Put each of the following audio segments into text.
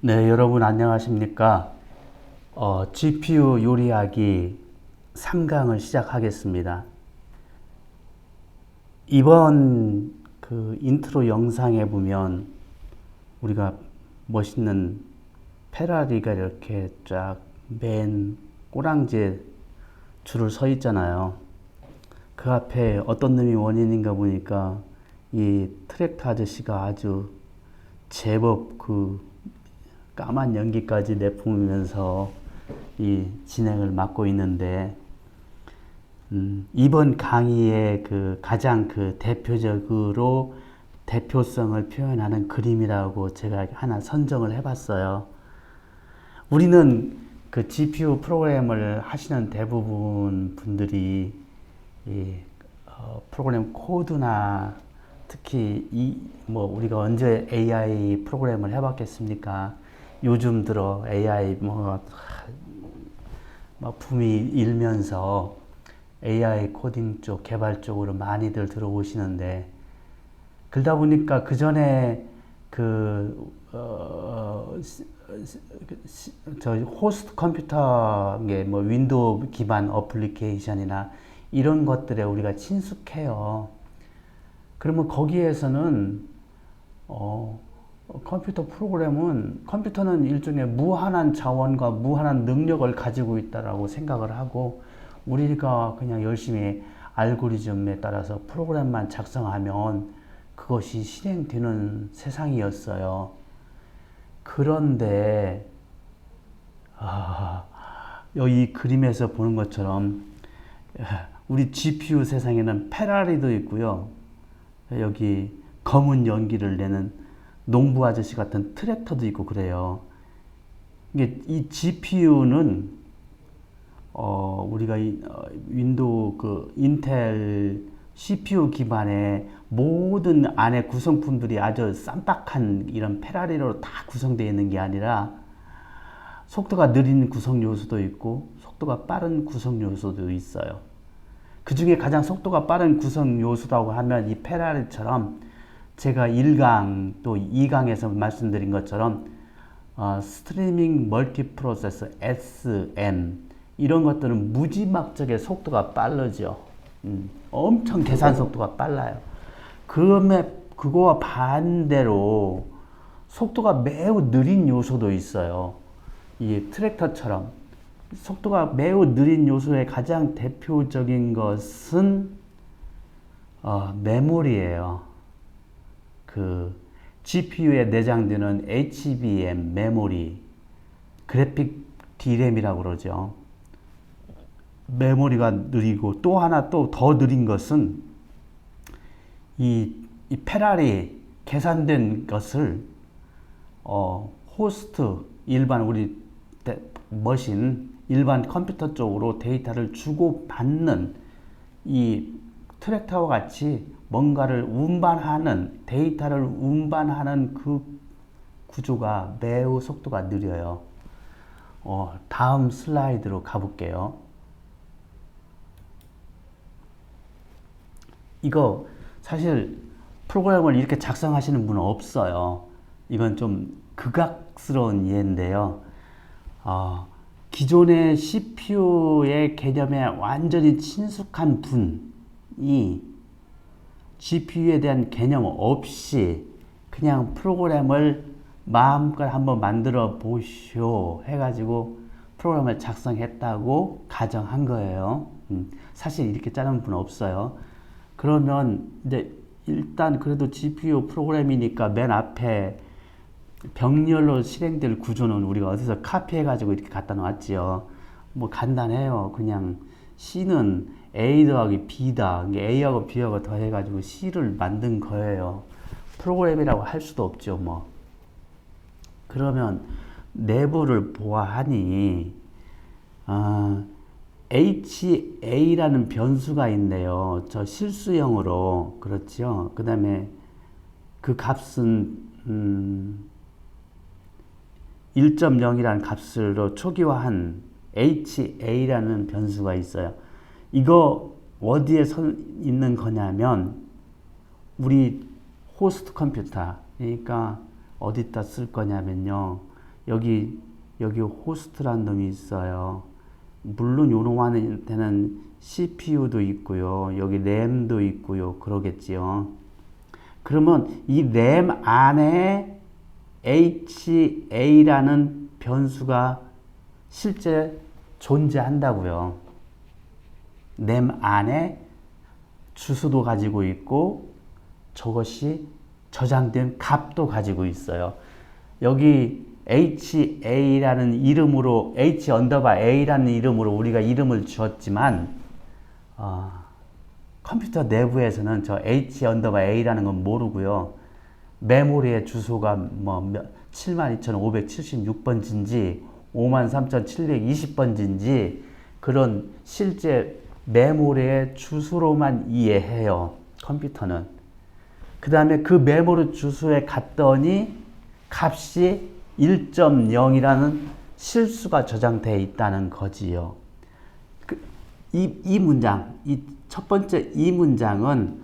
네, 여러분 안녕하십니까? GPU 요리하기 3강을 시작하겠습니다. 이번 그 인트로 영상에 보면 우리가 멋있는 페라리가 이렇게 쫙 맨 꼬랑지에 줄을 서 있잖아요. 그 앞에 어떤 놈이 원인인가 보니까 이 트랙터 아저씨가 아주 제법 그 까만 연기까지 내뿜으면서 이 진행을 맡고 있는데, 이번 강의의 그 가장 그 대표적으로 대표성을 표현하는 그림이라고 제가 하나 선정을 해봤어요. 우리는 그 GPU 프로그램을 하시는 대부분 분들이 이 프로그램 코드나 특히 뭐 우리가 언제 AI 프로그램을 해봤겠습니까? 요즘 들어 AI 막 붐이 일면서 AI 코딩 쪽 개발 쪽으로 많이들 들어오시는데, 그러다 보니까 그 전에 저 호스트 컴퓨터의 뭐 윈도우 기반 어플리케이션이나 이런 것들에 우리가 친숙해요. 그러면 거기에서는 컴퓨터는 일종의 무한한 자원과 무한한 능력을 가지고 있다라고 생각을 하고, 우리가 그냥 열심히 알고리즘에 따라서 프로그램만 작성하면 그것이 실행되는 세상이었어요. 그런데 여기 그림에서 보는 것처럼 우리 GPU 세상에는 페라리도 있고요. 여기 검은 연기를 내는 농부 아저씨 같은 트랙터도 있고 그래요. 이게 이 GPU는 우리가 윈도우 그 인텔 CPU 기반의 모든 안에 구성품들이 아주 쌈박한 이런 페라리로 다 구성되어 있는 게 아니라, 속도가 느린 구성 요소도 있고 속도가 빠른 구성 요소도 있어요. 그 중에 가장 속도가 빠른 구성 요소라고 하면 이 페라리처럼 제가 1강 또 2강에서 말씀드린 것처럼 스트리밍 멀티프로세서 SM 이런 것들은 무지막지하게 속도가 빠르죠. 엄청 계산 속도가 빨라요. 그러면 그거와 반대로 속도가 매우 느린 요소도 있어요. 이 트랙터처럼 속도가 매우 느린 요소의 가장 대표적인 것은 메모리예요. 그 GPU에 내장되는 HBM 메모리, 그래픽 D램이라고 그러죠. 메모리가 느리고, 또 하나 또 더 느린 것은 이 페라리 계산된 것을 호스트 일반 우리 머신 일반 컴퓨터 쪽으로 데이터를 주고받는 이 트랙터와 같이 뭔가를 운반하는, 데이터를 운반하는 그 구조가 매우 속도가 느려요. 다음 슬라이드로 가볼게요. 이거 사실 프로그램을 이렇게 작성하시는 분은 없어요. 이건 좀 극악스러운 예인데요. 기존의 CPU의 개념에 완전히 친숙한 분이 GPU에 대한 개념 없이 그냥 프로그램을 마음껏 한번 만들어 보시오 해가지고 프로그램을 작성했다고 가정한 거예요. 사실 이렇게 짜는 분은 없어요. 그러면 이제 일단 그래도 GPU 프로그램이니까 맨 앞에 병렬로 실행될 구조는 우리가 어디서 카피해가지고 이렇게 갖다 놨지요. 뭐 간단해요. 그냥 C는 A 더하기 B다. A하고 B하고 더해가지고 C를 만든 거예요. 프로그램이라고 할 수도 없죠, 뭐. 그러면 내부를 보아하니, HA라는 변수가 있네요. 저 실수형으로. 그렇죠. 그 다음에 그 값은 1.0이라는 값으로 초기화한 HA라는 변수가 있어요. 이거 어디에 있는 거냐면 우리 호스트 컴퓨터, 그러니까 어디다 쓸 거냐면요, 여기 호스트란 놈이 있어요. 물론 요런 데는 CPU도 있고요. 여기 램도 있고요. 그러겠지요. 그러면 이 램 안에 HA라는 변수가 실제 존재한다고요. 램 안에 주소도 가지고 있고 저것이 저장된 값도 가지고 있어요. 여기 HA라는 이름으로 H_A라는 이름으로 우리가 이름을 주었지만 컴퓨터 내부에서는 저 H_A라는 건 모르고요. 메모리의 주소가 뭐 72,576번지인지 53,720번지인지 그런 실제 메모리의 주소로만 이해해요. 컴퓨터는. 그 다음에 그 메모리 주소에 갔더니 값이 1.0이라는 실수가 저장되어 있다는 거지요. 이 문장, 이 첫 번째 이 문장은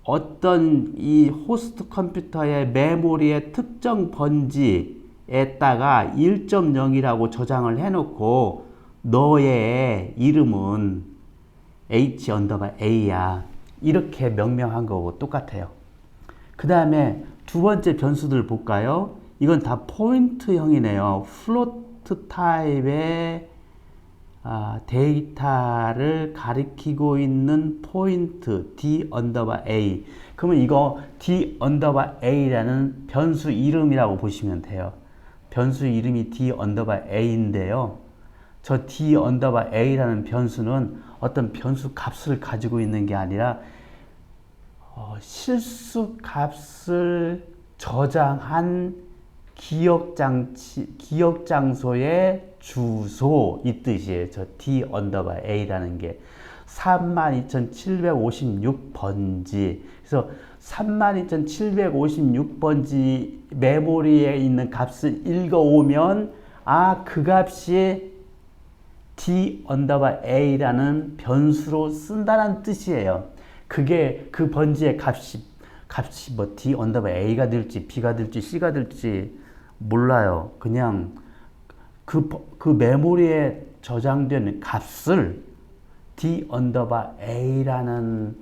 어떤 이 호스트 컴퓨터의 메모리의 특정 번지에다가 1.0이라고 저장을 해놓고 너의 이름은 H_A야. 이렇게 명명한 거고 똑같아요. 그 다음에 두 번째 변수들 볼까요? 이건 다 포인트형이네요. 플로트 타입의 데이터를 가리키고 있는 포인트 D_A. 그러면 이거 D_A라는 변수 이름이라고 보시면 돼요. 변수 이름이 D_A인데요. 저 D_A라는 변수는 어떤 변수 값을 가지고 있는 게 아니라 실수 값을 저장한 기억 장소의 주소 이 뜻이에요. 저 D_A라는 게 32,756번지. 그래서 32,756번지 메모리에 있는 값을 읽어오면 그 값이 D_A라는 변수로 쓴다는 뜻이에요. 그게 그 번지의 값이 뭐 D_A가 될지 B가 될지 C가 될지 몰라요. 그냥 그 메모리에 저장된 값을 D_A라는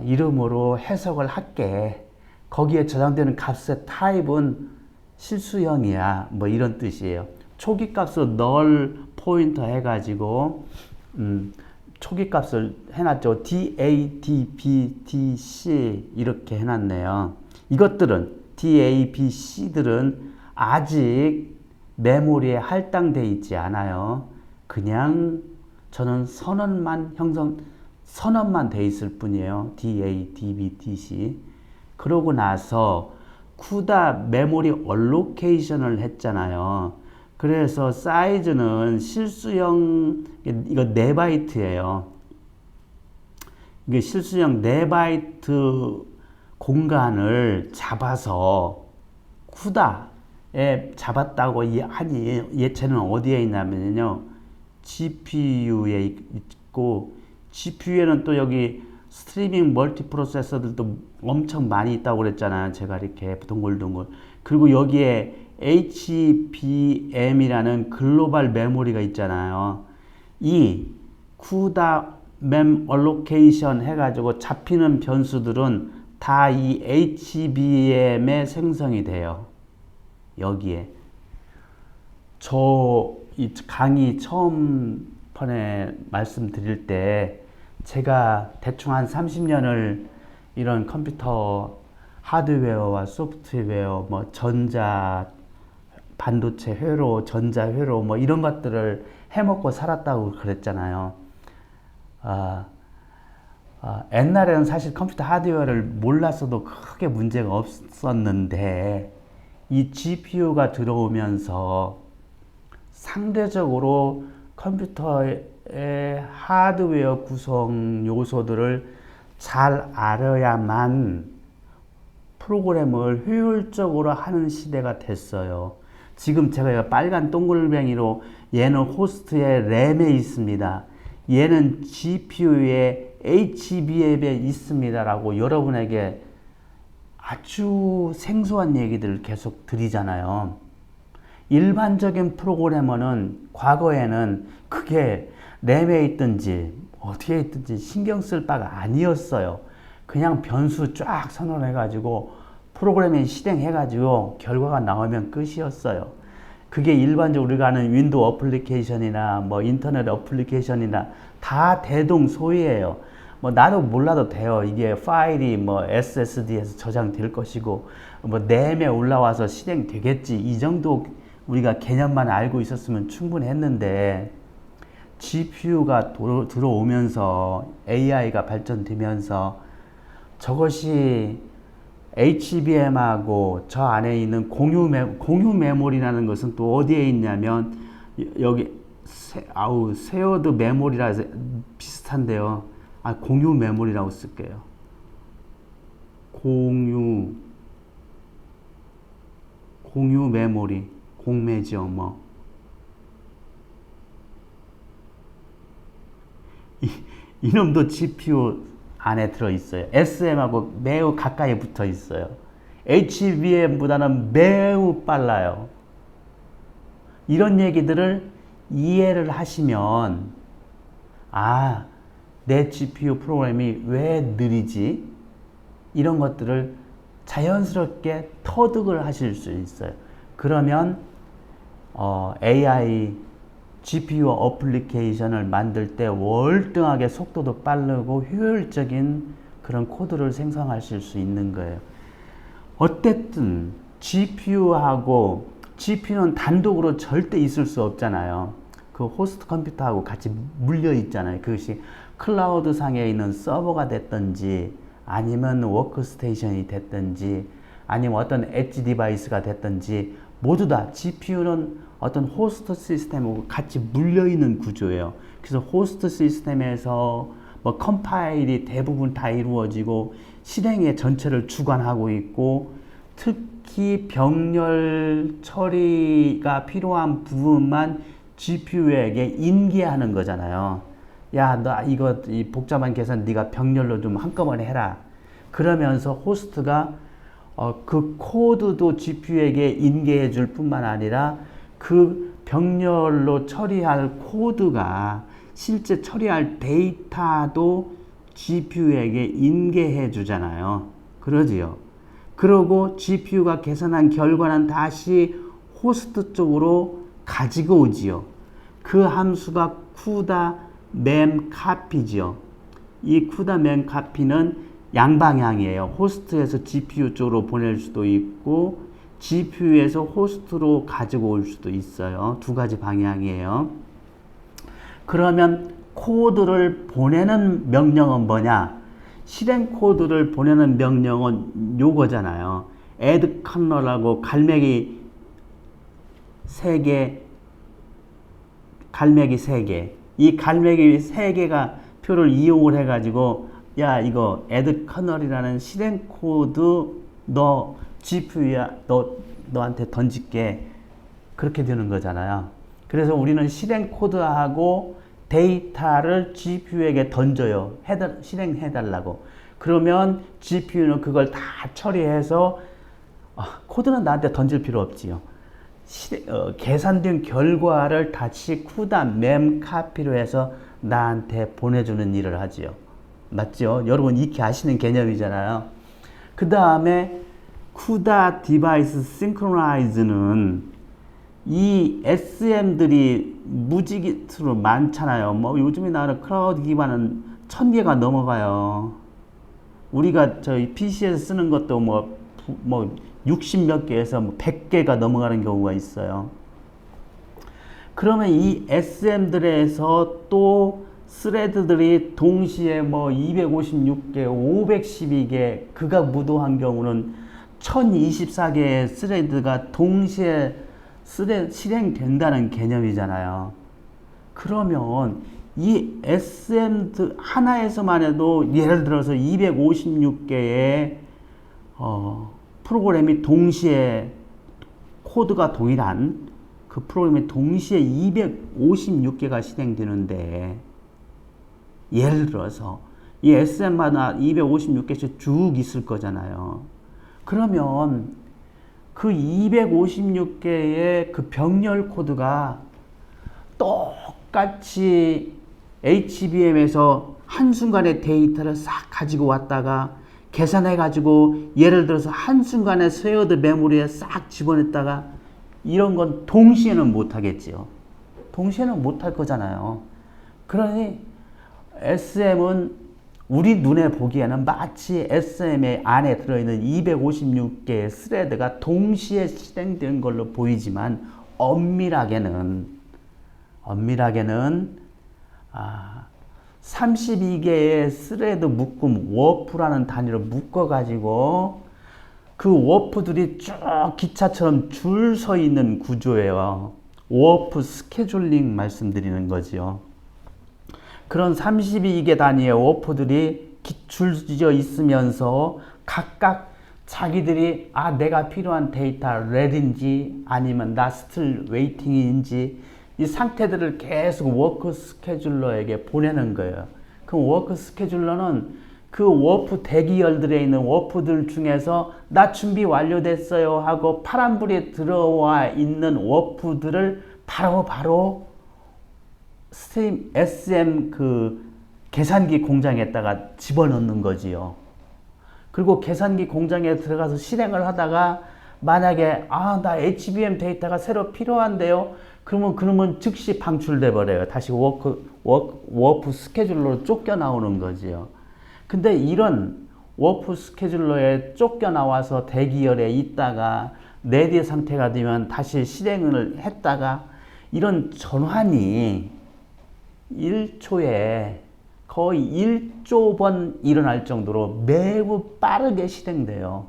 이름으로 해석을 할게. 거기에 저장되는 값의 타입은 실수형이야. 뭐 이런 뜻이에요. 초기 값으로 null 포인터 해가지고 초기 값을 해놨죠. DA, DB, DC 이렇게 해놨네요. 이것들은 DA, B, C들은 아직 메모리에 할당되어 있지 않아요. 그냥 저는 선언만 돼 있을 뿐이에요. DA, DB, DC. 그러고 나서 CUDA 메모리 얼로케이션을 했잖아요. 그래서 사이즈는 실수형 이거 4바이트예요. 이게 실수형 4바이트 공간을 잡아서 CUDA에 잡았다고 하니 얘체는 어디에 있냐면요. GPU에 있고 GPU에는 또 여기 스트리밍 멀티 프로세서들도 엄청 많이 있다고 그랬잖아요. 제가 이렇게 동글동글. 그리고 여기에 HBM이라는 글로벌 메모리가 있잖아요. 이 CUDA MEM allocation 해가지고 잡히는 변수들은 다 이 HBM에 생성이 돼요. 여기에. 이 강의 처음 번에 말씀드릴 때 제가 대충 한 30년을 이런 컴퓨터 하드웨어와 소프트웨어, 뭐 반도체 회로, 전자 회로 뭐 이런 것들을 해먹고 살았다고 그랬잖아요. 옛날에는 사실 컴퓨터 하드웨어를 몰랐어도 크게 문제가 없었는데 이 GPU가 들어오면서 상대적으로 컴퓨터의 하드웨어 구성 요소들을 잘 알아야만 프로그램을 효율적으로 하는 시대가 됐어요. 지금 제가 빨간 동글뱅이로 얘는 호스트의 램에 있습니다. 얘는 GPU의 HBM에 있습니다. 라고 여러분에게 아주 생소한 얘기들을 계속 드리잖아요. 일반적인 프로그래머는 과거에는 그게 램에 있든지 어디에 있든지 신경 쓸 바가 아니었어요. 그냥 변수 쫙 선언해가지고 프로그래밍 실행해가지고 결과가 나오면 끝이었어요. 그게 일반적으로 우리가 아는 윈도우 어플리케이션이나 뭐 인터넷 어플리케이션이나 다 대동소이해요. 뭐 나도 몰라도 돼요. 이게 파일이 뭐 SSD에서 저장될 것이고 뭐 램에 올라와서 실행되겠지. 이 정도 우리가 개념만 알고 있었으면 충분했는데 GPU가 들어오면서 AI가 발전되면서 저것이 HBM하고 저 안에 있는 공유 메모리라는 것은 또 어디에 있냐면 여기 세어드 메모리라 해서 비슷한데요. 공유 메모리라고 쓸게요. 공유 메모리, 공매죠, 뭐. 이놈도 GPU 안에 들어있어요. SM하고 매우 가까이 붙어 있어요. HBM보다는 매우 빨라요. 이런 얘기들을 이해를 하시면 내 GPU 프로그램이 왜 느리지? 이런 것들을 자연스럽게 터득을 하실 수 있어요. 그러면 AI GPU 어플리케이션을 만들 때 월등하게 속도도 빠르고 효율적인 그런 코드를 생성하실 수 있는 거예요. 어쨌든 GPU는 단독으로 절대 있을 수 없잖아요. 그 호스트 컴퓨터하고 같이 물려 있잖아요. 그것이 클라우드 상에 있는 서버가 됐든지 아니면 워크스테이션이 됐든지 아니면 어떤 엣지 디바이스가 됐든지 모두 다 GPU는 어떤 호스트 시스템하고 같이 물려있는 구조예요. 그래서 호스트 시스템에서 뭐 컴파일이 대부분 다 이루어지고 실행의 전체를 주관하고 있고 특히 병렬 처리가 필요한 부분만 GPU에게 인계하는 거잖아요. 야, 너 이거 이 복잡한 계산 네가 병렬로 좀 한꺼번에 해라. 그러면서 호스트가 그 코드도 GPU에게 인계해 줄 뿐만 아니라 그 병렬로 처리할 코드가 실제 처리할 데이터도 GPU에게 인계해 주잖아요. 그러지요. 그러고 GPU가 계산한 결과는 다시 호스트 쪽으로 가지고 오지요. 그 함수가 CUDA memcopy지요. 이 CUDA memcopy는 양방향이에요. 호스트에서 GPU 쪽으로 보낼 수도 있고 GPU에서 호스트로 가지고 올 수도 있어요. 두 가지 방향이에요. 그러면 코드를 보내는 명령은 뭐냐? 실행 코드를 보내는 명령은 요거잖아요. add kernel하고 갈매기 3개, 이 갈매기 3개가 표를 이용을 해가지고 야, 이거 add kernel이라는 실행 코드 너 GPU야, 너한테 던질게. 그렇게 되는 거잖아요. 그래서 우리는 실행 코드하고 데이터를 GPU에게 던져요. 실행해달라고. 그러면 GPU는 그걸 다 처리해서 코드는 나한테 던질 필요 없지요. 계산된 결과를 다시 CUDA memcopy로 해서 나한테 보내주는 일을 하지요. 맞죠? 여러분 익히 아시는 개념이잖아요. 그 다음에 CUDA Device Synchronize는 이 SM들이 무지개수로 많잖아요. 뭐 요즘에 나오는 클라우드 기반은 1000개가 넘어가요. 우리가 저희 PC에서 쓰는 것도 뭐 60몇 개에서 100개가 넘어가는 경우가 있어요. 그러면 이 SM들에서 또 스레드들이 동시에 뭐 256개, 512개, 극악무도한 경우는 1024개의 스레드가 동시에 실행된다는 개념이잖아요. 그러면 이 SM 하나에서만 해도 예를 들어서 256개의 프로그램이 동시에 코드가 동일한 그 프로그램이 동시에 256개가 실행되는데 예를 들어서 이 SM마다 256개씩 쭉 있을 거잖아요. 그러면 그 256개의 그 병렬 코드가 똑같이 HBM에서 한순간에 데이터를 싹 가지고 왔다가 계산해 가지고 예를 들어서 한순간에 쉐어드 메모리에 싹 집어넣다가 이런 건 동시에는 못 하겠지요. 동시에는 못 할 거잖아요. 그러니 SM은 우리 눈에 보기에는 마치 SM의 안에 들어있는 256개의 스레드가 동시에 실행된 걸로 보이지만 엄밀하게는 32개의 스레드 묶음 워프라는 단위로 묶어가지고 그 워프들이 쭉 기차처럼 줄 서 있는 구조예요. 워프 스케줄링 말씀드리는 거지요. 그런 32개 단위의 워프들이 줄져 있으면서 각각 자기들이 내가 필요한 데이터 렐인지 아니면 나 스틸 웨이팅인지 이 상태들을 계속 워크 스케줄러에게 보내는 거예요. 그 워크 스케줄러는 그 워프 대기열들에 있는 워프들 중에서 나 준비 완료됐어요 하고 파란불이 들어와 있는 워프들을 바로 스트림 SM 그 계산기 공장에다가 집어넣는 거지요. 그리고 계산기 공장에 들어가서 실행을 하다가 만약에 나 HBM 데이터가 새로 필요한데요. 그러면 즉시 방출돼 버려요. 다시 워프 스케줄러로 쫓겨 나오는 거지요. 근데 이런 워프 스케줄러에 쫓겨 나와서 대기열에 있다가 레디 상태가 되면 다시 실행을 했다가 이런 전환이 1초에 거의 1조 번 일어날 정도로 매우 빠르게 실행돼요.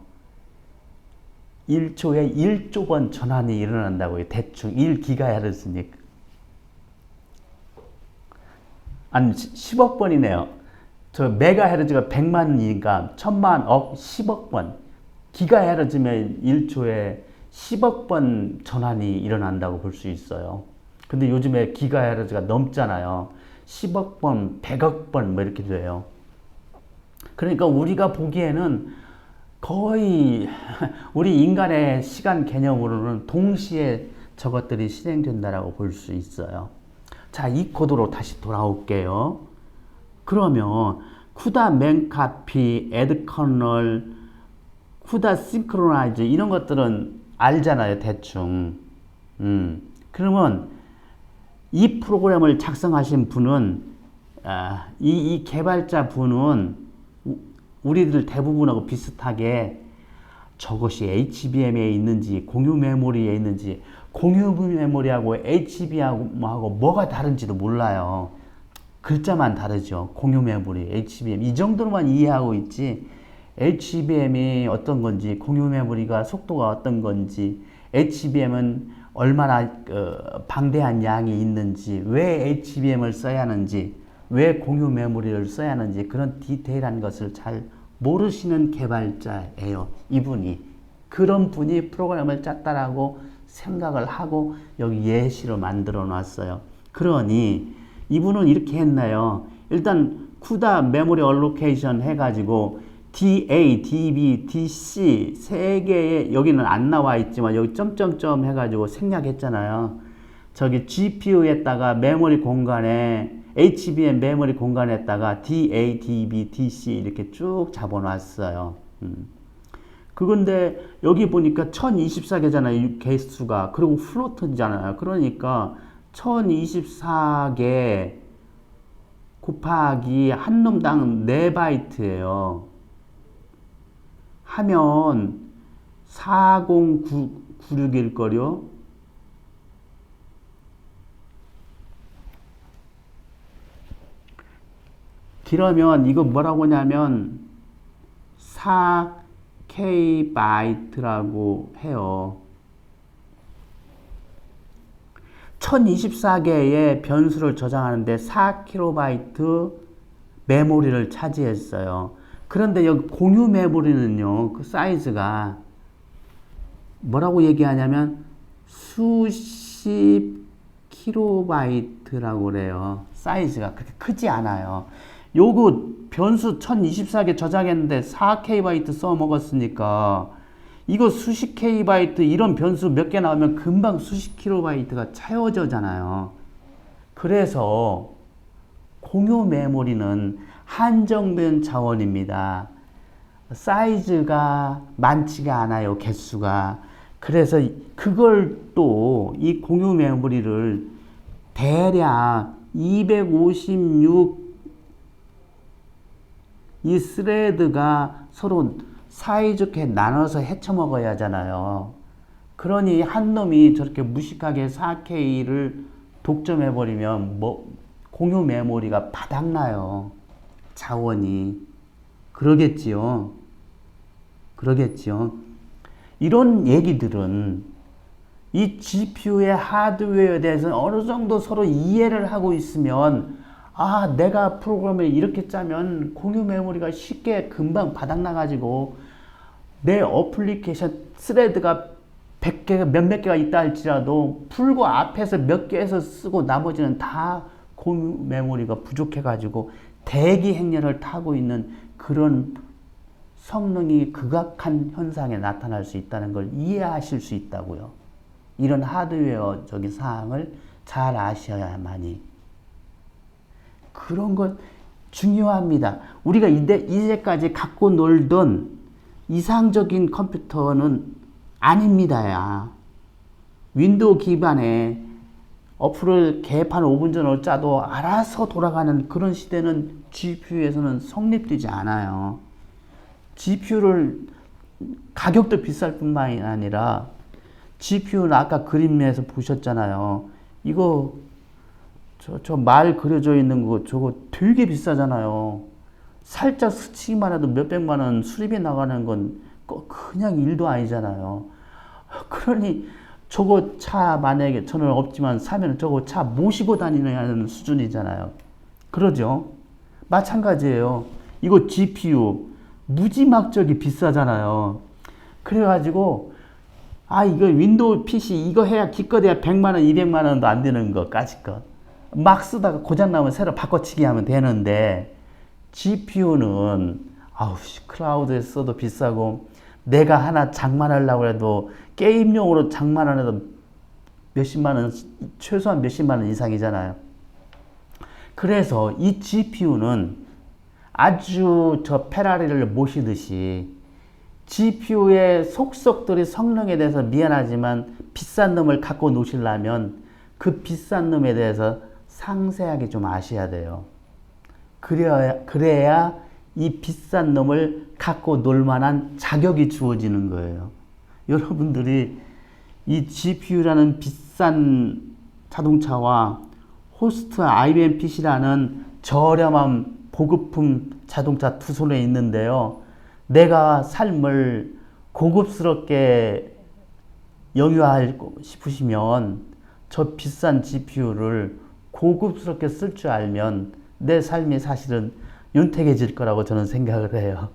1초에 1조 번 전환이 일어난다고요. 대충 1GHz니까. 아니 10억 번이네요. 저 메가헤르츠가 100만이니까 1000만, 억, 10억 번. 기가헤르츠면 1초에 10억 번 전환이 일어난다고 볼 수 있어요. 근데 요즘에 기가헤르츠가 넘잖아요. 10억 번, 100억 번 뭐 이렇게 돼요. 그러니까 우리가 보기에는 거의 우리 인간의 시간 개념으로는 동시에 저것들이 실행된다라고 볼 수 있어요. 자, 이 코드로 다시 돌아올게요. 그러면 쿠다 맨카피, 애드 커널, 쿠다 싱크로나이즈 이런 것들은 알잖아요, 대충. 그러면 이 프로그램을 작성하신 분은 이 개발자 분은 우리들 대부분하고 비슷하게 저것이 HBM에 있는지 공유 메모리에 있는지 공유 메모리하고 HBM하고 뭐가 다른지도 몰라요. 글자만 다르죠. 공유 메모리, HBM 이 정도로만 이해하고 있지 HBM이 어떤 건지 공유 메모리가 속도가 어떤 건지 HBM은 얼마나 방대한 양이 있는지 왜 HBM을 써야 하는지 왜 공유 메모리를 써야 하는지 그런 디테일한 것을 잘 모르시는 개발자예요. 이분이. 그런 분이 프로그램을 짰다라고 생각을 하고 여기 예시로 만들어 놨어요. 그러니 이분은 이렇게 했나요? 일단 쿠다 메모리 얼로케이션 해가지고 DA, DB, DC 세 개의 여기는 안 나와 있지만 여기 점점점 해가지고 생략했잖아요. 저기 GPU에다가 메모리 공간에 HBM 메모리 공간에다가 DA, DB, DC 이렇게 쭉 잡아놨어요. 그건데 여기 보니까 1024개잖아요. 개수가. 그리고 플로트잖아요. 그러니까 1024개 곱하기 한 놈당 4바이트예요. 하면 4096일 거요. 그러면 이거 뭐라고 하냐면 4K 바이트라고 해요. 1024개의 변수를 저장하는데 4KB 메모리를 차지했어요. 그런데 여기 공유 메모리는요, 그 사이즈가 뭐라고 얘기하냐면 수십 킬로바이트라고 그래요. 사이즈가 그렇게 크지 않아요. 요거 변수 1024개 저장했는데 4KB 써먹었으니까 이거 수십 K바이트 이런 변수 몇 개 나오면 금방 수십 킬로바이트가 채워져잖아요. 그래서 공유 메모리는 한정된 차원입니다. 사이즈가 많지가 않아요, 개수가. 그래서 그걸 또 이 공유 메모리를 대략 256 이 스레드가 서로 사이좋게 나눠서 헤쳐먹어야 하잖아요. 그러니 한 놈이 저렇게 무식하게 4K를 독점해버리면 공유 메모리가 바닥나요. 자원이. 그러겠지요. 이런 얘기들은 이 GPU의 하드웨어에 대해서 어느 정도 서로 이해를 하고 있으면 내가 프로그램을 이렇게 짜면 공유 메모리가 쉽게 금방 바닥나가지고 내 어플리케이션 스레드가 100개가 몇몇 개가 있다 할지라도 풀고 앞에서 몇 개에서 쓰고 나머지는 다 공유 메모리가 부족해가지고 대기 행렬을 타고 있는 그런 성능이 극악한 현상에 나타날 수 있다는 걸 이해하실 수 있다고요. 이런 하드웨어적인 사항을 잘 아셔야만이. 그런 것 중요합니다. 우리가 이제까지 갖고 놀던 이상적인 컴퓨터는 아닙니다. 윈도우 기반의 어플을 개판 5분 전으로 짜도 알아서 돌아가는 그런 시대는 GPU에서는 성립되지 않아요. GPU를 가격도 비쌀 뿐만이 아니라 GPU는 아까 그림에서 보셨잖아요. 이거 저 말 그려져 있는 거 저거 되게 비싸잖아요. 살짝 스치기만 해도 몇백만 원 수리비 나가는 건 그냥 일도 아니잖아요. 그러니 저거 차 만약에 저는 없지만 사면 저거 차 모시고 다니는 수준이잖아요. 그러죠? 마찬가지예요. 이거 GPU 무지막지하게 비싸잖아요. 그래가지고 이거 윈도우 PC 이거 해야 기껏해야 100만 원, 200만 원도 안 되는 거까지 거. 막 쓰다가 고장나면 새로 바꿔치기 하면 되는데 GPU는 클라우드에 써도 비싸고 내가 하나 장만하려고 해도 게임용으로 장만 안 해도 몇십만 원, 최소한 몇십만 원 이상이잖아요. 그래서 이 GPU는 아주 저 페라리를 모시듯이 GPU의 속속들이 성능에 대해서 미안하지만 비싼 놈을 갖고 노시려면 그 비싼 놈에 대해서 상세하게 좀 아셔야 돼요. 그래야 이 비싼 놈을 갖고 놀 만한 자격이 주어지는 거예요. 여러분들이 이 GPU라는 비싼 자동차와 호스트 IBM PC라는 저렴한 보급품 자동차 두 손에 있는데요. 내가 삶을 고급스럽게 영유하고 싶으시면 저 비싼 GPU를 고급스럽게 쓸 줄 알면 내 삶이 사실은 윤택해질 거라고 저는 생각을 해요.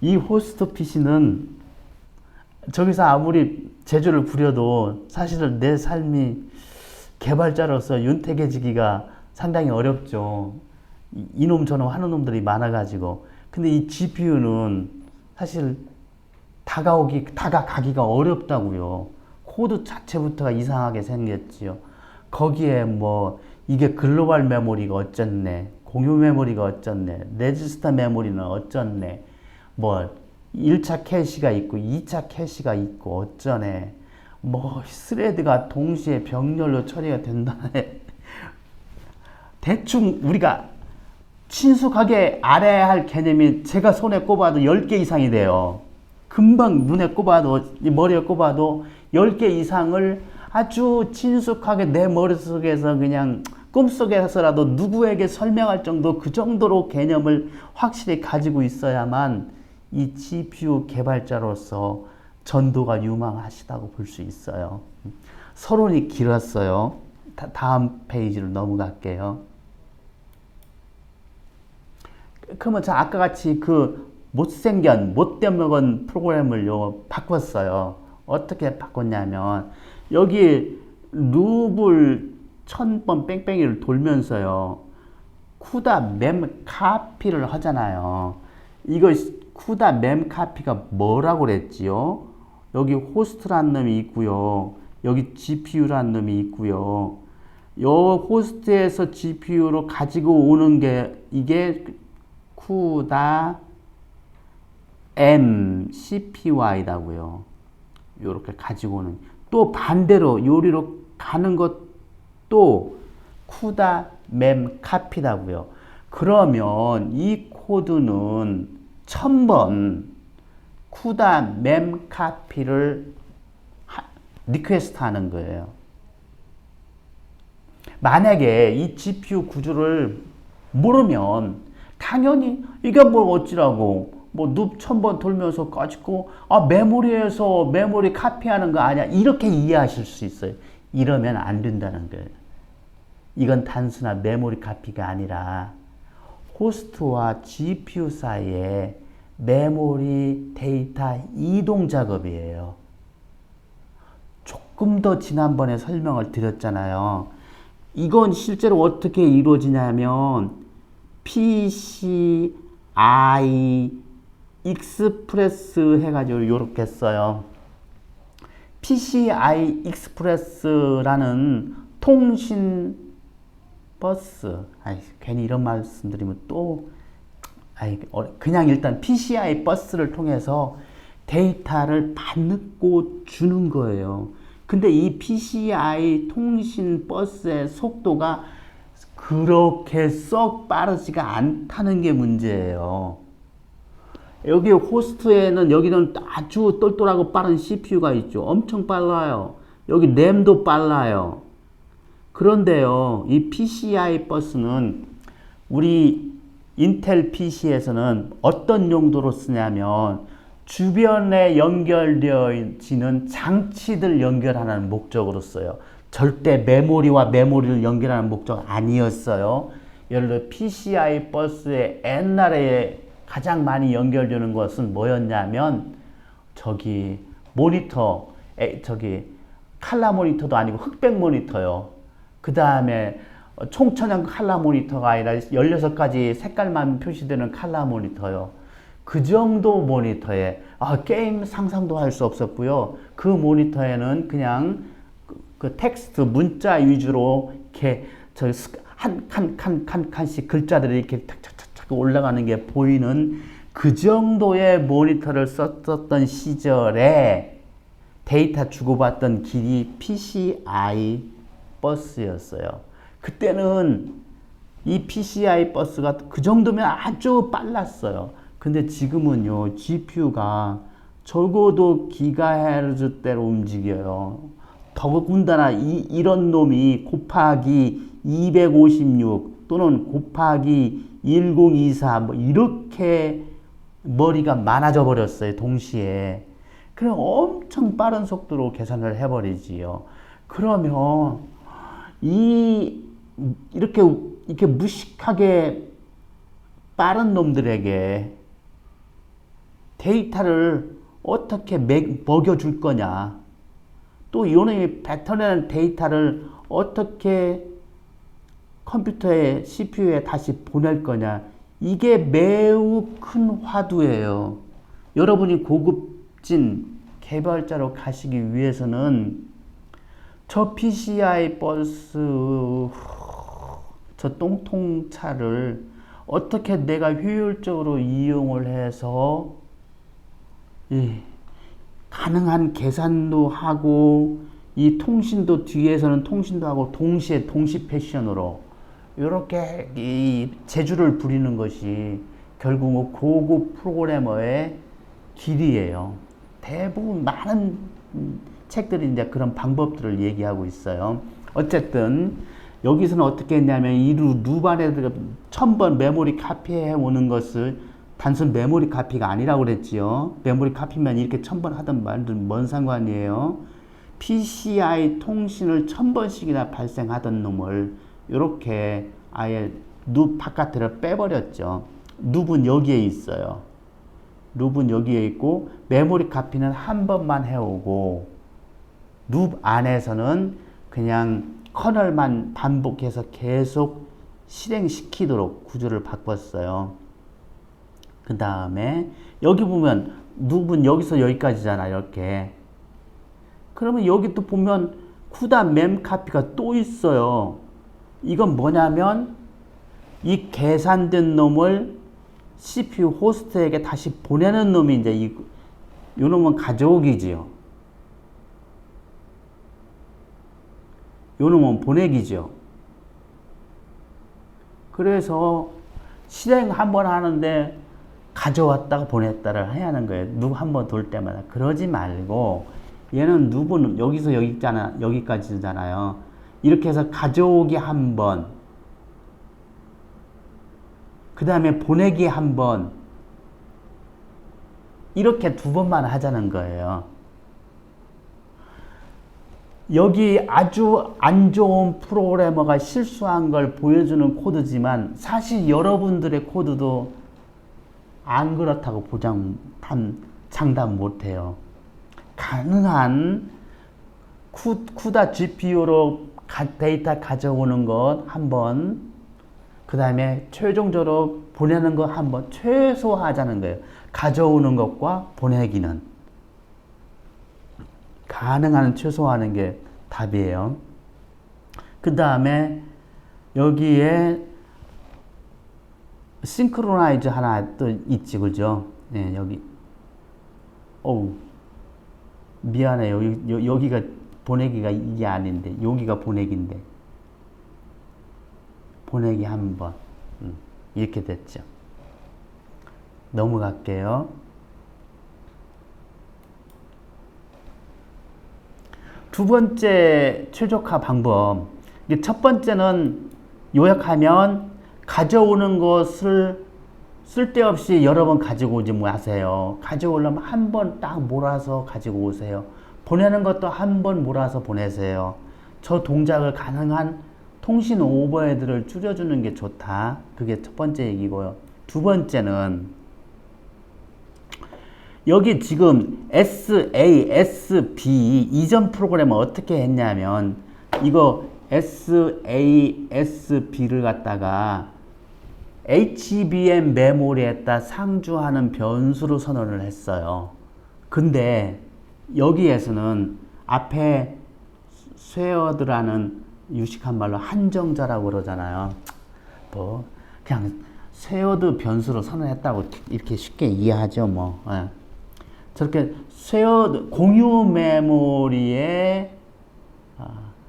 이 호스트 PC는 저기서 아무리 재주를 부려도 사실은 내 삶이 개발자로서 윤택해지기가 상당히 어렵죠. 이놈 저놈 하는 놈들이 많아가지고. 근데 이 GPU는 사실 다가가기가 어렵다고요. 코드 자체부터가 이상하게 생겼지요. 거기에 이게 글로벌 메모리가 어쩌네, 공유 메모리가 어쩌네, 레지스터 메모리는 어쩌네, 1차 캐시가 있고 2차 캐시가 있고 어쩌네, 스레드가 동시에 병렬로 처리가 된다네. 대충 우리가 친숙하게 알아야 할 개념이 제가 손에 꼽아도 10개 이상이 돼요. 금방 눈에 꼽아도, 머리에 꼽아도 10개 이상을 아주 친숙하게 내 머릿속에서 그냥 꿈속에서라도 누구에게 설명할 정도 그 정도로 개념을 확실히 가지고 있어야만 이 GPU 개발자로서 전도가 유망하시다고 볼 수 있어요. 서론이 길었어요. 다음 페이지로 넘어갈게요. 그러면 저 아까 같이 그 못된 먹은 프로그램을 바꿨어요. 어떻게 바꿨냐면 여기 루블 1000번 뺑뺑이를 돌면서요. 쿠다 멤 카피를 하잖아요. 이거 쿠다 멤카피가 뭐라고 그랬지요? 여기 호스트라는 놈이 있고요. 여기 GPU라는 놈이 있고요. 요 호스트에서 GPU로 가지고 오는 게 이게 쿠다 MCPY라고요. 요렇게 가지고 오는. 또 반대로 요리로 가는 것도 쿠다 멤카피라고요. 그러면 이 코드는 1000번 쿠다 멤카피를 리퀘스트 하는 거예요. 만약에 이 GPU 구조를 모르면 당연히 이게 뭘 어찌라고 뭐 눕 1000번 돌면서 가지고 메모리에서 메모리 카피하는 거 아니야 이렇게 이해하실 수 있어요. 이러면 안 된다는 거예요. 이건 단순한 메모리 카피가 아니라 호스트와 GPU 사이에 메모리 데이터 이동 작업이에요. 조금 더 지난번에 설명을 드렸잖아요. 이건 실제로 어떻게 이루어지냐면 PCI 익스프레스 해가지고 이렇게 써요. PCI 익스프레스라는 통신 버스. 괜히 이런 말씀드리면 또 그냥 일단 PCI 버스를 통해서 데이터를 받고 주는 거예요. 근데 이 PCI 통신 버스의 속도가 그렇게 썩 빠르지가 않다는 게 문제예요. 여기 호스트에는 여기는 아주 똘똘하고 빠른 CPU가 있죠. 엄청 빨라요. 여기 램도 빨라요. 그런데요, 이 PCI 버스는 우리 인텔 PC에서는 어떤 용도로 쓰냐면 주변에 연결되어지는 장치들 연결하는 목적으로 써요. 절대 메모리와 메모리를 연결하는 목적 아니었어요. 예를 들어 PCI 버스에 옛날에 가장 많이 연결되는 것은 뭐였냐면 저기 모니터, 칼라 모니터도 아니고 흑백 모니터요. 그 다음에 총천연 칼라 모니터가 아니라 16가지 색깔만 표시되는 칼라 모니터요. 그 정도 모니터에 게임 상상도 할 수 없었고요. 그 모니터에는 그냥 그 텍스트 문자 위주로 이렇게 한 칸씩 글자들이 이렇게 탁탁탁탁 올라가는 게 보이는 그 정도의 모니터를 썼던 시절에 데이터 주고받던 길이 PCI 버스였어요. 그때는 이 PCI 버스가 그 정도면 아주 빨랐어요. 근데 지금은요, GPU가 적어도 기가헤르츠대로 움직여요. 더군다나 이런 놈이 곱하기 256 또는 곱하기 1024 뭐 이렇게 머리가 많아져 버렸어요. 동시에. 그럼 엄청 빠른 속도로 계산을 해버리지요. 그러면 이렇게 무식하게 빠른 놈들에게 데이터를 어떻게 먹여줄 거냐. 또 이놈이 뱉어내는 데이터를 어떻게 컴퓨터에 CPU에 다시 보낼 거냐. 이게 매우 큰 화두예요. 여러분이 고급진 개발자로 가시기 위해서는 저 PCI 버스 저 똥통차를 어떻게 내가 효율적으로 이용을 해서 가능한 계산도 하고 이 통신도 뒤에서는 통신도 하고 동시에 동시 패션으로 이렇게 이 재주를 부리는 것이 결국 고급 프로그래머의 길이에요. 대부분 많은 책들이 이제 그런 방법들을 얘기하고 있어요. 어쨌든 여기서는 어떻게 했냐면 이 룹 안에 1000번 메모리 카피해 오는 것을 단순 메모리 카피가 아니라고 그랬지요. 메모리 카피면 이렇게 1000번 하던 말들 뭔 상관이에요. PCI 통신을 1000번씩이나 발생하던 놈을 이렇게 아예 룹 바깥으로 빼버렸죠. 룹은 여기에 있어요. 룹은 여기에 있고 메모리 카피는 한 번만 해오고 룹 안에서는 그냥 커널만 반복해서 계속 실행시키도록 구조를 바꿨어요. 그 다음에 여기 보면 누군 여기서 여기까지잖아 이렇게. 그러면 여기 또 보면 쿠다 멤카피가 또 있어요. 이건 뭐냐면 이 계산된 놈을 CPU 호스트에게 다시 보내는 놈이 이제 요 놈은 가져오기지요. 요 놈은 보내기죠. 그래서 실행 한번 하는데 가져왔다가 보냈다를 해야 하는 거예요. 누구 한 번 돌 때마다. 그러지 말고 얘는 누구는 여기서 여기 있잖아. 여기까지잖아요. 이렇게 해서 가져오기 한 번, 그 다음에 보내기 한 번, 이렇게 두 번만 하자는 거예요. 여기 아주 안 좋은 프로그래머가 실수한 걸 보여주는 코드지만 사실 여러분들의 코드도 안 그렇다고 장담 못해요. 가능한 쿠다 GPU로 데이터 가져오는 것 한 번, 그 다음에 최종적으로 보내는 것 한 번 최소화하자는 거예요. 가져오는 것과 보내기는 가능한 최소화하는 게 답이에요. 그 다음에 여기에 싱크로나이즈 하나 또 있지, 그죠? 네, 여기. 어우, 미안해요. 여기가 보내기가 이게 아닌데, 여기가 보내기인데. 보내기 한 번. 이렇게 됐죠. 넘어갈게요. 두 번째 최적화 방법. 첫 번째는 요약하면 가져오는 것을 쓸데없이 여러 번 가지고 오지 마세요. 가져오려면 한 번 딱 몰아서 가지고 오세요. 보내는 것도 한 번 몰아서 보내세요. 저 동작을 가능한 통신 오버헤드를 줄여주는 게 좋다. 그게 첫 번째 얘기고요. 두 번째는 여기 지금 SASB 이전 프로그램을 어떻게 했냐면 이거 SASB를 갖다가 HBM 메모리에다 상주하는 변수로 선언을 했어요. 근데 여기에서는 앞에 쉐어드라는 유식한 말로 한정자라고 그러잖아요. 뭐 그냥 쉐어드 변수로 선언했다고 이렇게 쉽게 이해하죠. 뭐 저렇게 쉐어드 공유 메모리에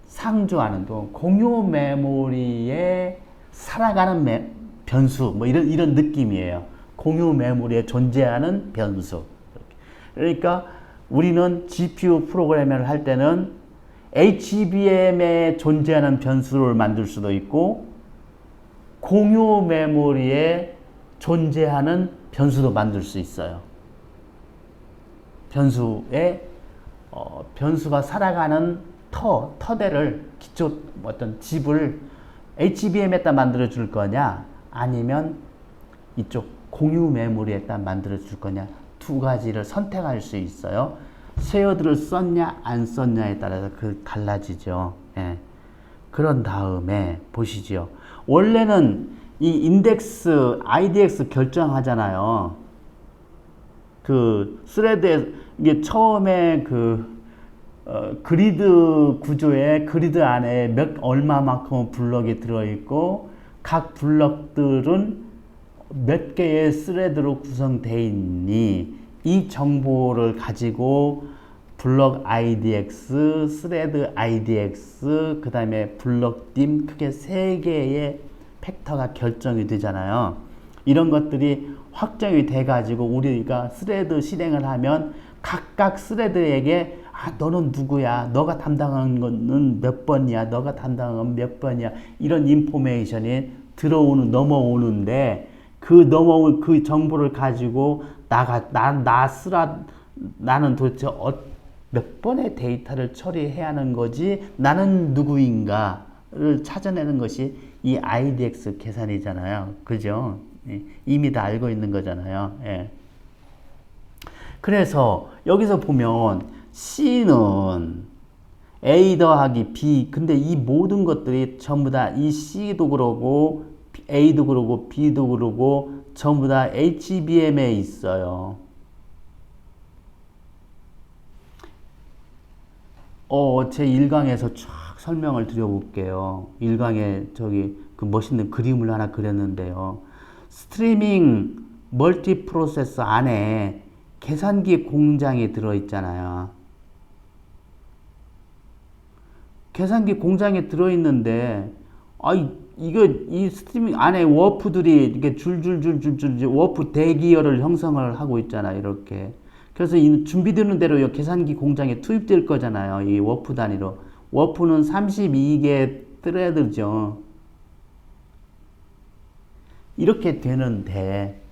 상주하는 또 공유 메모리에 살아가는 변수 뭐 이런 느낌이에요. 공유 메모리에 존재하는 변수. 그러니까 우리는 GPU 프로그래머를 할 때는 HBM에 존재하는 변수를 만들 수도 있고 공유 메모리에 존재하는 변수도 만들 수 있어요. 변수가 살아가는 터대를 기초 어떤 집을 HBM에다 만들어 줄 거냐 아니면 이쪽 공유 메모리에다 만들어 줄 거냐 두 가지를 선택할 수 있어요. 쉐어드를 썼냐 안 썼냐에 따라서 달라지죠. 예. 그런 다음에 보시죠. 원래는 이 인덱스 IDX 결정하잖아요. 그 스레드에 이게 처음에 그리드 구조에 그리드 안에 얼마만큼 블럭이 들어있고 각 블럭들은 몇 개의 스레드로 구성되어 있니 이 정보를 가지고 블럭 IDX, 스레드 IDX, 그 다음에 블럭 딤 크게 3개의 팩터가 결정이 되잖아요. 이런 것들이 확정이 돼 가지고 우리가 스레드 실행을 하면 각각 스레드에게 너는 누구야? 너가 담당한 거는 몇 번이야? 너가 담당한 건 몇 번이야? 이런 인포메이션이 넘어오는데 넘어온 그 정보를 가지고 나는 도대체 몇 번의 데이터를 처리해야 하는 거지? 나는 누구인가를 찾아내는 것이 이 IDX 계산이잖아요. 그죠? 이미 다 알고 있는 거잖아요. 예. 그래서 여기서 보면 C는 A 더하기 B 근데 이 모든 것들이 전부 다 이 C도 그러고 A도 그러고 B도 그러고 전부 다 HBM에 있어요. 제 1강에서 쫙 설명을 드려볼게요. 1강에 저기 그 멋있는 그림을 하나 그렸는데요. 스트리밍 멀티 프로세서 안에 계산기 공장이 들어있잖아요. 계산기 공장에 들어있는데, 이 스트리밍 안에 워프들이 이렇게 줄줄줄줄줄 워프 대기열을 형성을 하고 있잖아요. 이렇게. 그래서 이 준비되는 대로 이 계산기 공장에 투입될 거잖아요. 이 워프 단위로. 워프는 32개 트레드죠. 이렇게 되는데,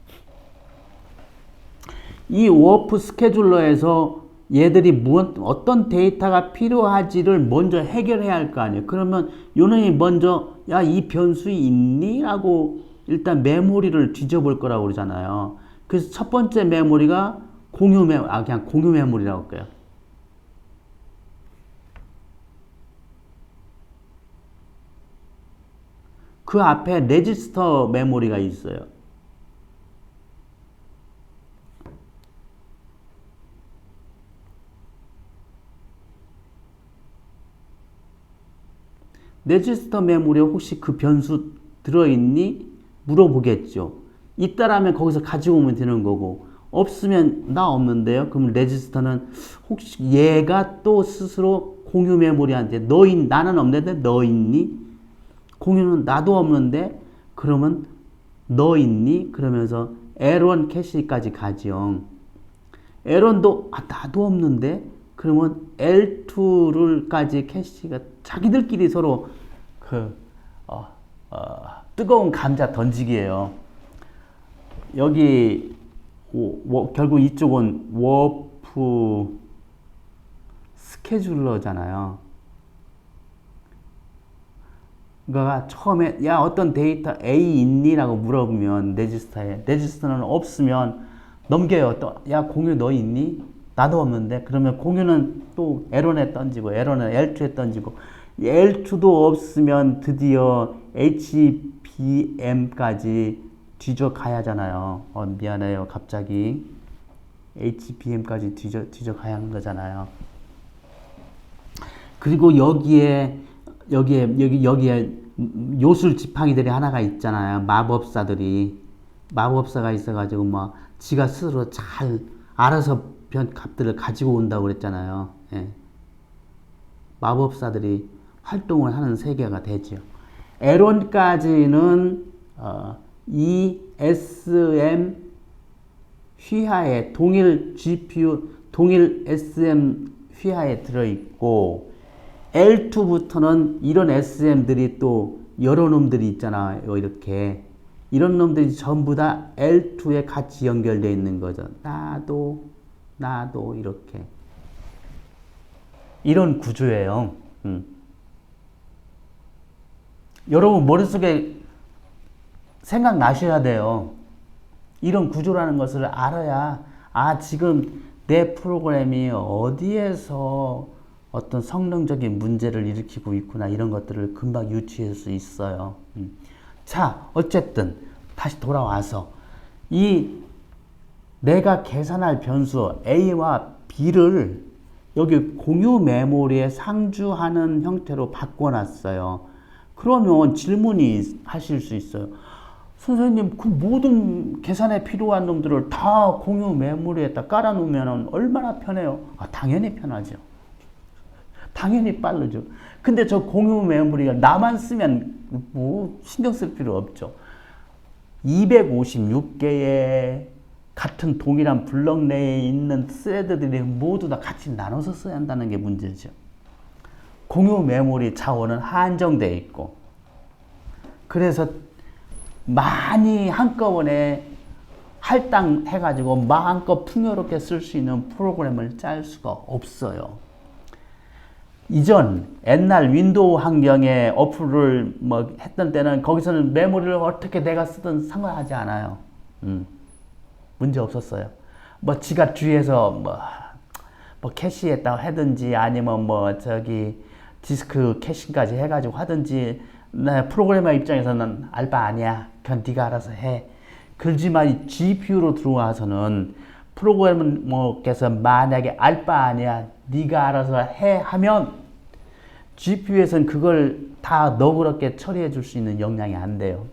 이 워프 스케줄러에서 얘들이 어떤 데이터가 필요하지를 먼저 해결해야 할 거 아니에요. 그러면 요놈이 먼저 야, 이 변수 있니? 라고 일단 메모리를 뒤져볼 거라고 그러잖아요. 그래서 첫 번째 메모리가 그냥 공유 메모리라고 할게요. 그 앞에 레지스터 메모리가 있어요. 레지스터 메모리에 혹시 그 변수 들어있니? 물어보겠죠. 있다라면 거기서 가지고 오면 되는 거고, 없으면 나 없는데요. 그럼 레지스터는 혹시 얘가 또 스스로 공유 메모리한테 나는 없는데 너 있니? 공유는 나도 없는데 그러면 너 있니? 그러면서 L1 캐시까지 가죠. L1도 나도 없는데 그러면 L2를까지 캐시가 자기들끼리 서로 뜨거운 감자 던지기예요. 여기 결국 이쪽은 워프 스케줄러잖아요. 그러니까 처음에 야 어떤 데이터 A 있니? 라고 물어보면 레지스터는 없으면 넘겨요. 또 야 공유 너 있니? 나도 없는데 그러면 공유는 또 L1에 던지고 L1은 L2에 던지고 L2도 없으면 드디어 HBM까지 뒤져 가야 하잖아요. 미안해요. 갑자기 HBM까지 뒤져 가야 하는 거잖아요. 그리고 여기에 요술 지팡이들이 하나가 있잖아요. 마법사가 있어가지고 뭐 지가 스스로 잘 알아서 값들을 가지고 온다고 그랬잖아요. 예. 마법사들이 활동을 하는 세계가 되죠. L1까지는 ESM 휘하에 동일 GPU, 동일 SM 휘하에 들어있고 L2부터는 이런 SM들이 또 여러 놈들이 있잖아요. 이렇게 이런 놈들이 전부 다 L2에 같이 연결되어 있는 거죠. 나도 이렇게 이런 구조예요. 여러분 머릿속에 생각나셔야 돼요. 이런 구조라는 것을 알아야 지금 내 프로그램이 어디에서 어떤 성능적인 문제를 일으키고 있구나 이런 것들을 금방 유추할 수 있어요. 자, 어쨌든 다시 돌아와서 내가 계산할 변수 A와 B를 여기 공유 메모리에 상주하는 형태로 바꿔놨어요. 그러면 질문이 하실 수 있어요. 선생님, 그 모든 계산에 필요한 놈들을 다 공유 메모리에다 깔아놓으면 얼마나 편해요? 당연히 편하죠. 당연히 빠르죠. 근데 저 공유 메모리가 나만 쓰면 뭐 신경 쓸 필요 없죠. 256개의 같은 동일한 블럭 내에 있는 스레드들이 모두 다 같이 나눠서 써야 한다는 게 문제죠. 공유 메모리 자원은 한정되어 있고 그래서 많이 한꺼번에 할당해가지고 마음껏 풍요롭게 쓸 수 있는 프로그램을 짤 수가 없어요. 이전 옛날 윈도우 환경에 어플을 뭐 했던 때는 거기서는 메모리를 어떻게 내가 쓰든 상관하지 않아요. 문제 없었어요. 뭐 지가 뒤에서 뭐 캐시했다 하든지 아니면 뭐 저기 디스크 캐싱까지 해가지고 하든지 네, 프로그래머 입장에서는 알바 아니야. 그냥 네가 알아서 해. 그렇지만 GPU로 들어와서는 프로그래머께서 만약에 알바 아니야. 네가 알아서 해 하면 GPU에서는 그걸 다 너그럽게 처리해 줄 수 있는 역량이 안 돼요.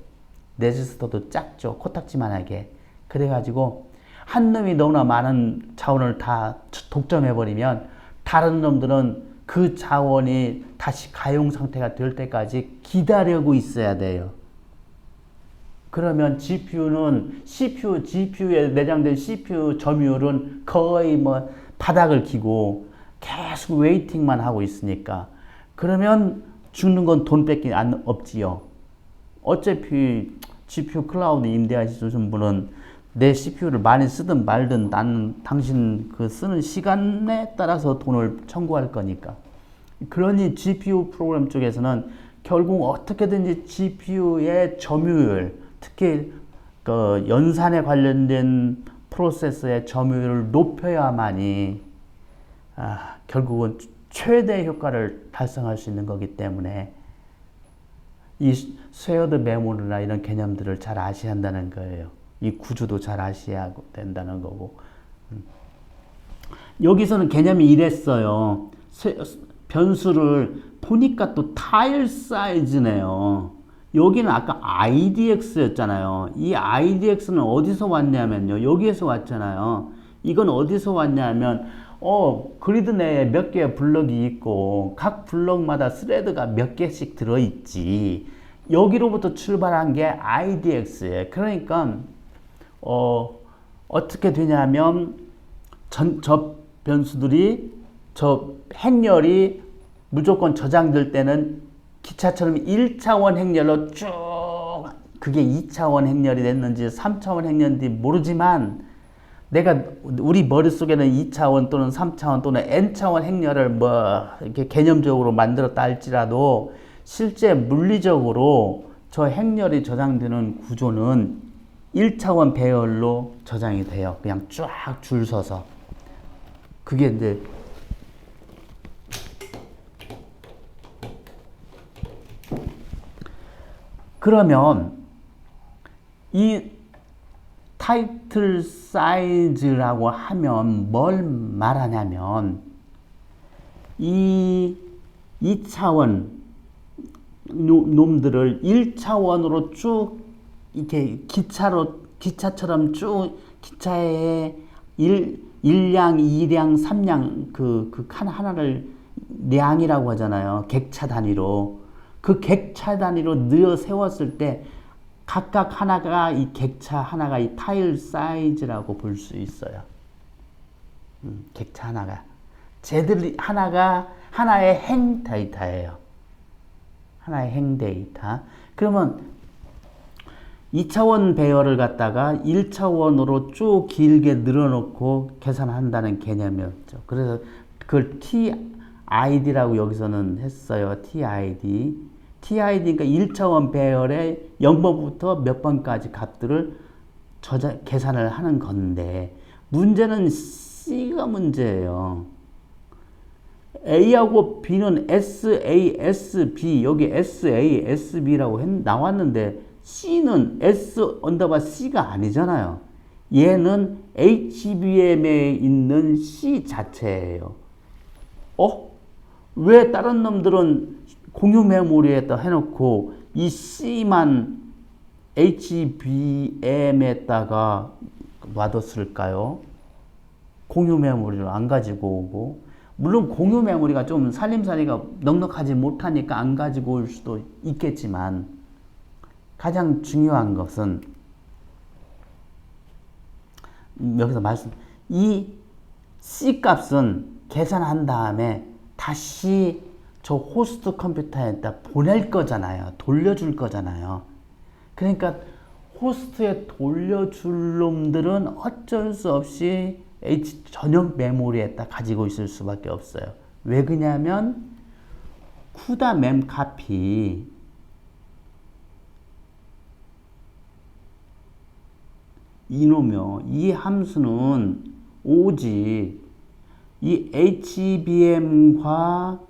레지스터도 작죠. 코딱지만하게. 그래가지고 한 놈이 너무나 많은 자원을 다 독점해버리면 다른 놈들은 그 자원이 다시 가용 상태가 될 때까지 기다리고 있어야 돼요. 그러면 GPU는 GPU에 내장된 CPU 점유율은 거의 뭐 바닥을 기고 계속 웨이팅만 하고 있으니까 그러면 죽는 건 돈 뺏기 없지요. 어차피 GPU 클라우드 임대하시는 분은 내 CPU를 많이 쓰든 말든 나는 당신 그 쓰는 시간에 따라서 돈을 청구할 거니까. 그러니 GPU 프로그램 쪽에서는 결국 어떻게든지 GPU의 점유율, 특히 그 연산에 관련된 프로세서의 점유율을 높여야만이 결국은 최대 효과를 달성할 수 있는 거기 때문에 이 쉐어드 메모리나 이런 개념들을 잘 아셔야 한다는 거예요. 이 구조도 잘 아셔야 된다는 거고. 여기서는 개념이 이랬어요. 변수를 보니까 또 타일 사이즈네요. 여기는 아까 IDX였잖아요. 이 IDX는 어디서 왔냐면요. 여기에서 왔잖아요. 이건 어디서 왔냐면 그리드 내에 몇 개의 블럭이 있고 각 블럭마다 스레드가 몇 개씩 들어있지. 여기로부터 출발한 게 IDX예요. 그러니까 어떻게 되냐면 저 변수들이 저 행렬이 무조건 저장될 때는 기차처럼 1차원 행렬로 쭉 그게 2차원 행렬이 됐는지 3차원 행렬인지 모르지만 내가 우리 머릿속에는 2차원 또는 3차원 또는 n차원 행렬을 뭐 이렇게 개념적으로 만들었다 할지라도 실제 물리적으로 저 행렬이 저장되는 구조는 1차원 배열로 저장이 돼요. 그냥 쫙 줄 서서. 그게 이제 그러면 이 타이틀 사이즈라고 하면 뭘 말하냐면 이 2차원 놈들을 1차원으로 쭉 이렇게 기차처럼 쭉 기차의 1량, 2량, 3량 그 하나를 량이라고 하잖아요. 객차 단위로. 그 객차 단위로 넣어 세웠을 때 각각 하나가 이 객차 하나가 이 타일 사이즈라고 볼 수 있어요. 객차 하나가. 쟤들 하나가 하나의 행 데이터예요. 하나의 행 데이터. 그러면 2차원 배열을 갖다가 1차원으로 쭉 길게 늘어놓고 계산한다는 개념이었죠. 그래서 그걸 TID라고 여기서는 했어요. TID. TID니까 1차원 배열의 0번부터 몇 번까지 값들을 계산을 하는 건데 문제는 C가 문제예요. A하고 B는 SASB 여기 SASB라고 나왔는데 C는 S 언더바 C가 아니잖아요. 얘는 HBM에 있는 C 자체예요. 왜 다른 놈들은 공유 메모리에다 해놓고 이 C만 HBM에다가 놔뒀을까요? 공유 메모리를 안 가지고 오고 물론 공유 메모리가 좀 살림살이가 넉넉하지 못하니까 안 가지고 올 수도 있겠지만 가장 중요한 것은 여기서 이 C 값은 계산한 다음에 다시 저 호스트 컴퓨터에다 보낼 거잖아요. 돌려줄 거잖아요. 그러니까 호스트에 돌려줄 놈들은 어쩔 수 없이 H 전용 메모리에다 가지고 있을 수밖에 없어요. 왜 그러냐면 쿠다 memcpy 이놈이요. 이 함수는 오직 이 HBM과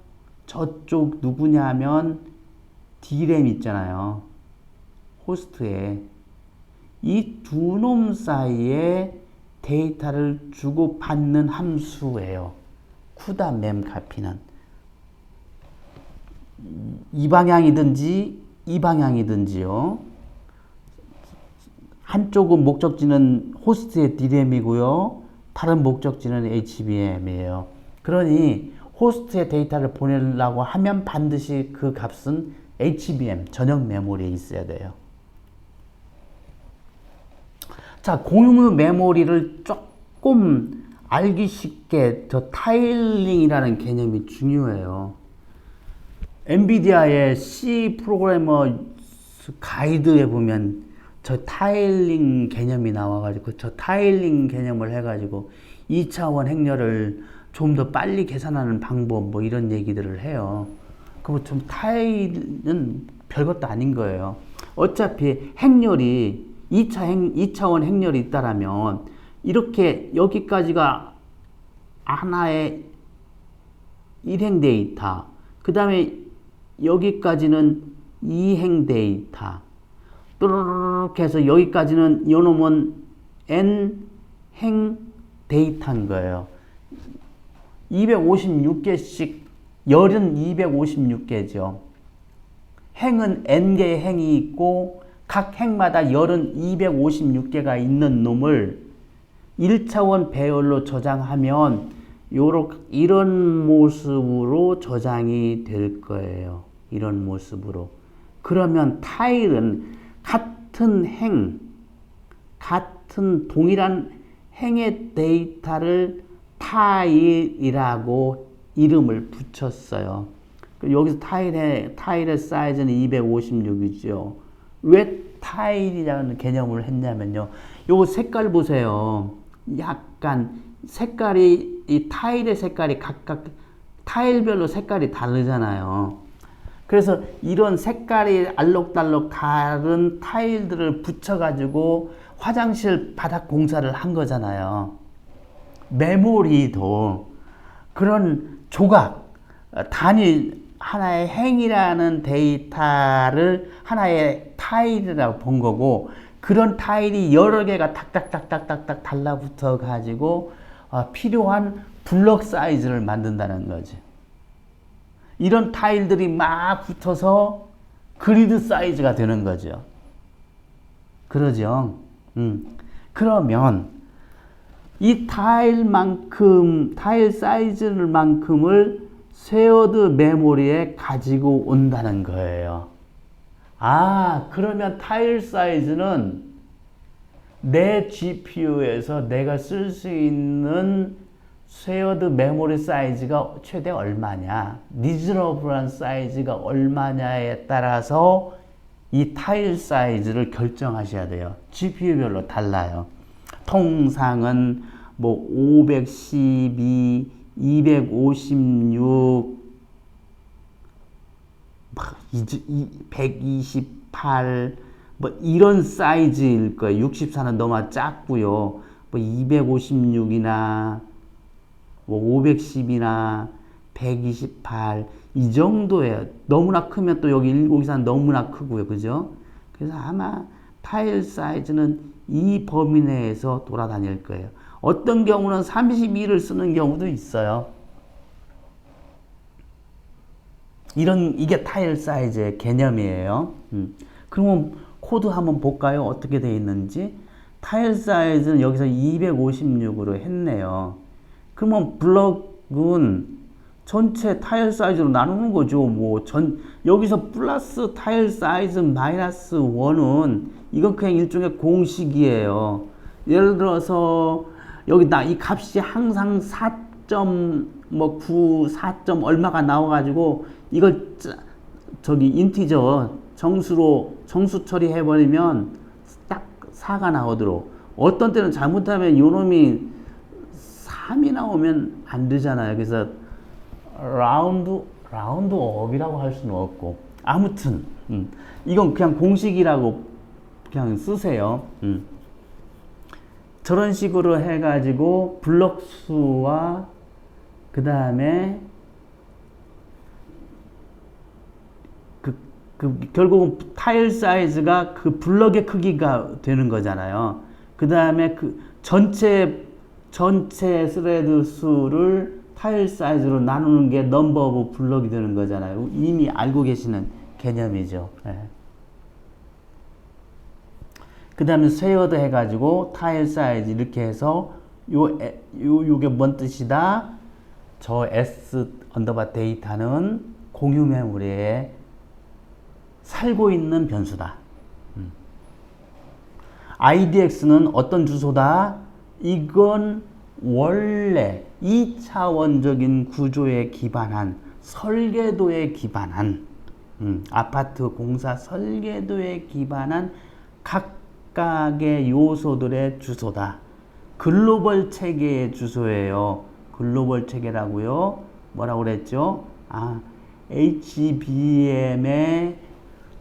저쪽 누구냐면 D램 있잖아요. 호스트에. 이 두 놈 사이에 데이터를 주고받는 함수예요. 쿠다 멤카피는. 이 방향이든지 이 방향이든지요. 한쪽은 목적지는 호스트의 D램이고요. 다른 목적지는 HBM이에요. 그러니 호스트의 데이터를 보내려고 하면 반드시 그 값은 HBM, 전용 메모리에 있어야 돼요. 자, 공유 메모리를 조금 알기 쉽게 저 타일링이라는 개념이 중요해요. 엔비디아의 C 프로그래머 가이드에 보면 저 타일링 개념이 나와가지고 저 타일링 개념을 해가지고 2차원 행렬을 좀 더 빨리 계산하는 방법 뭐 이런 얘기들을 해요. 그거 좀 타일은 별것도 아닌 거예요. 어차피 행렬이 2차원 행렬이 있다라면 이렇게 여기까지가 하나의 1행 데이터, 그 다음에 여기까지는 2행 데이터, 또르르르 해서 여기까지는 요놈은 n행 데이터인 거예요. 256개씩, 열은 256개죠. 행은 n개의 행이 있고 각 행마다 열은 256개가 있는 놈을 1차원 배열로 저장하면 이런 모습으로 저장이 될 거예요. 이런 모습으로. 그러면 타일은 같은 행, 같은 동일한 행의 데이터를 타일이라고 이름을 붙였어요. 여기서 타일의 사이즈는 256이죠. 왜 타일이라는 개념을 했냐면요. 요 색깔 보세요. 약간 색깔이, 이 타일의 색깔이 각각 타일별로 색깔이 다르잖아요. 그래서 이런 색깔이 알록달록 다른 타일들을 붙여가지고 화장실 바닥 공사를 한 거잖아요. 메모리도 그런 조각, 단일 하나의 행이라는 데이터를 하나의 타일이라고 본 거고, 그런 타일이 여러 개가 탁탁탁탁탁탁 달라붙어 가지고 필요한 블럭 사이즈를 만든다는 거지. 이런 타일들이 막 붙어서 그리드 사이즈가 되는 거죠. 그러죠. 그러면 이 타일 사이즈만큼을 쉐어드 메모리에 가지고 온다는 거예요. 아, 그러면 타일 사이즈는 내 GPU에서 내가 쓸 수 있는 쉐어드 메모리 사이즈가 최대 얼마냐, 리즈너블한 사이즈가 얼마냐에 따라서 이 타일 사이즈를 결정하셔야 돼요. GPU별로 달라요. 통상은 뭐 512, 256, 128, 뭐 이런 사이즈일 거예요. 64는 너무 작고요. 뭐 256이나 뭐 510이나 128 이 정도예요. 너무나 크면 또 여기 194는 너무나 크고요. 그죠? 그래서 아마 타일 사이즈는 이 범위 내에서 돌아다닐 거예요. 어떤 경우는 32를 쓰는 경우도 있어요. 이게 타일 사이즈의 개념이에요. 그러면 코드 한번 볼까요? 어떻게 되어 있는지. 타일 사이즈는 여기서 256으로 했네요. 그러면 블럭은 전체 타일 사이즈로 나누는 거죠. 여기서 플러스 타일 사이즈 마이너스 1은 이건 그냥 일종의 공식이에요. 예를 들어서 여기다 이 값이 항상 4.9, 4. 얼마가 나와가지고 이걸 저기 인티저 정수 처리해버리면 딱 4가 나오도록. 어떤 때는 잘못하면 요놈이 3이 나오면 안 되잖아요. 그래서 라운드 업이라고 할 수는 없고, 아무튼 이건 그냥 공식이라고 그냥 쓰세요. 저런 식으로 해가지고 블럭 수와 그 다음에 결국은 타일 사이즈가 그 블럭의 크기가 되는 거잖아요. 그 다음에 그 전체 스레드 수를 타일 사이즈로 나누는 게 넘버 오브 블럭이 되는 거잖아요. 이미 알고 계시는 개념이죠. 네. 그 다음에 쉐어드 해가지고 타일 사이즈 이렇게 해서 요게 뭔 뜻이다? 저 S 언더바 데이터는 공유 메모리에 살고 있는 변수다. IDX는 어떤 주소다? 이건 원래 2차원적인 구조에 기반한 설계도에 기반한 아파트 공사 설계도에 기반한 각각의 요소들의 주소다. 글로벌 체계의 주소예요. 글로벌 체계라고요. 뭐라고 그랬죠? HBM에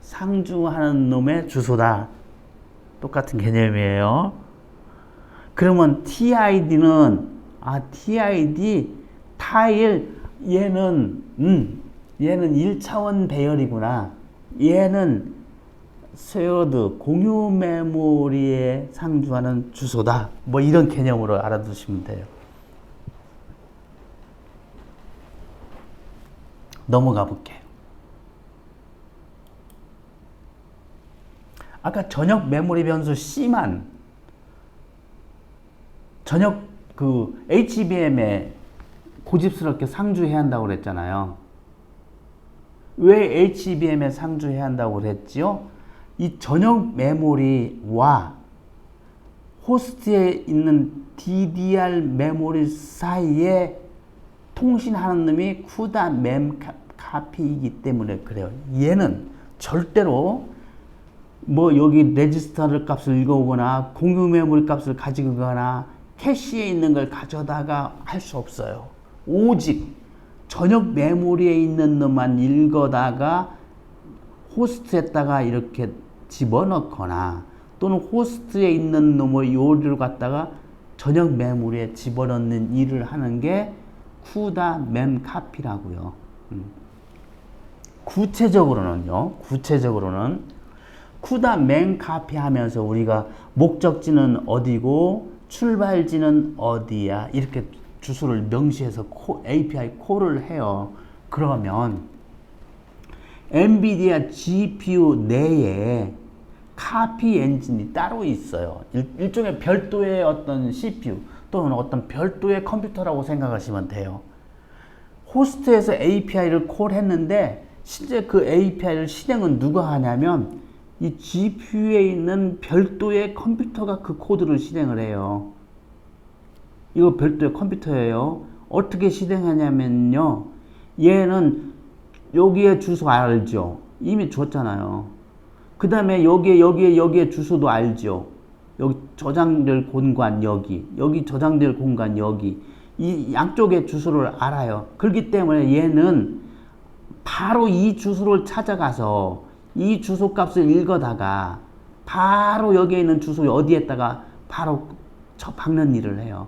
상주하는 놈의 주소다. 똑같은 개념이에요. 그러면 TID는 TID 타일 얘는 1차원 배열이구나. 얘는 쉐어드 공유 메모리에 상주하는 주소다. 뭐 이런 개념으로 알아두시면 돼요. 넘어가 볼게요. 아까 전역 메모리 변수 C만 전역 그 HBM에 고집스럽게 상주해야 한다고 그랬잖아요. 왜 HBM에 상주해야 한다고 그랬지요? 이 전역 메모리와 호스트에 있는 DDR 메모리 사이에 통신하는 놈이 CUDA 멤 카피이기 때문에 그래요. 얘는 절대로 뭐 여기 레지스터 값을 읽어오거나 공유 메모리 값을 가지고 가거나 캐시에 있는 걸 가져다가 할 수 없어요. 오직 전역 메모리에 있는 놈만 읽어다가 호스트에다가 이렇게 집어넣거나 또는 호스트에 있는 놈의 요리를 갖다가 전역 메모리에 집어넣는 일을 하는 게 CUDA 멤 카피라고요. 구체적으로는 CUDA 멤 카피 하면서 우리가 목적지는 어디고 출발지는 어디야 이렇게 주소를 명시해서 API 콜을 해요. 그러면 엔비디아 GPU 내에 카피 엔진이 따로 있어요. 일종의 별도의 어떤 CPU 또는 어떤 별도의 컴퓨터라고 생각하시면 돼요. 호스트에서 API를 콜했는데 실제 그 API를 실행은 누가 하냐면 이 GPU에 있는 별도의 컴퓨터가 그 코드를 실행을 해요. 이거 별도의 컴퓨터예요. 어떻게 실행하냐면요. 얘는 여기에 주소 알죠. 이미 줬잖아요. 그 다음에 여기에 주소도 알죠. 여기 저장될 공간 여기 저장될 공간 여기 이 양쪽의 주소를 알아요. 그렇기 때문에 얘는 바로 이 주소를 찾아가서 이 주소 값을 읽어다가 바로 여기에 있는 주소 어디에다가 바로 박는 일을 해요.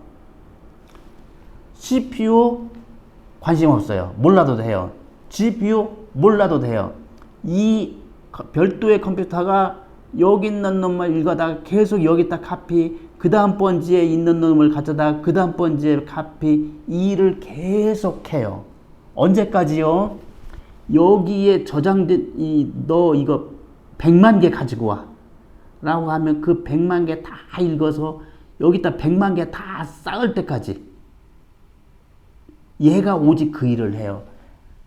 CPU 관심 없어요. 몰라도 돼요. GPU 몰라도 돼요. 이 별도의 컴퓨터가 여기 있는 놈만 읽어다가 계속 여기다 카피, 그 다음 번지에 있는 놈을 가져다가 그 다음 번지에 카피, 이 일을 계속해요. 언제까지요? 여기에 저장된 너 이거 100만 개 가지고 와 라고 하면 그 100만 개 다 읽어서 여기다 100만 개 다 쌓을 때까지 얘가 오직 그 일을 해요.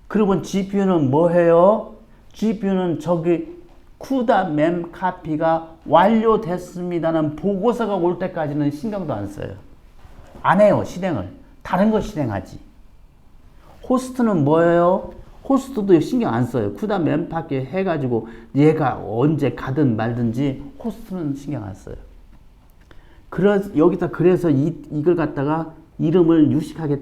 그러면 GPU는 뭐 해요? GPU는 저기 CUDA 멤 카피가 완료됐습니다는 보고서가 올 때까지는 신경도 안 써요. 안 해요, 실행을. 다른 거 실행하지. 호스트는 뭐예요? 호스트도 신경 안 써요. CUDA 멤 카피 해가지고 얘가 언제 가든 말든지 호스트는 신경 안 써요. 그래서 이걸 갖다가 이름을 유식하게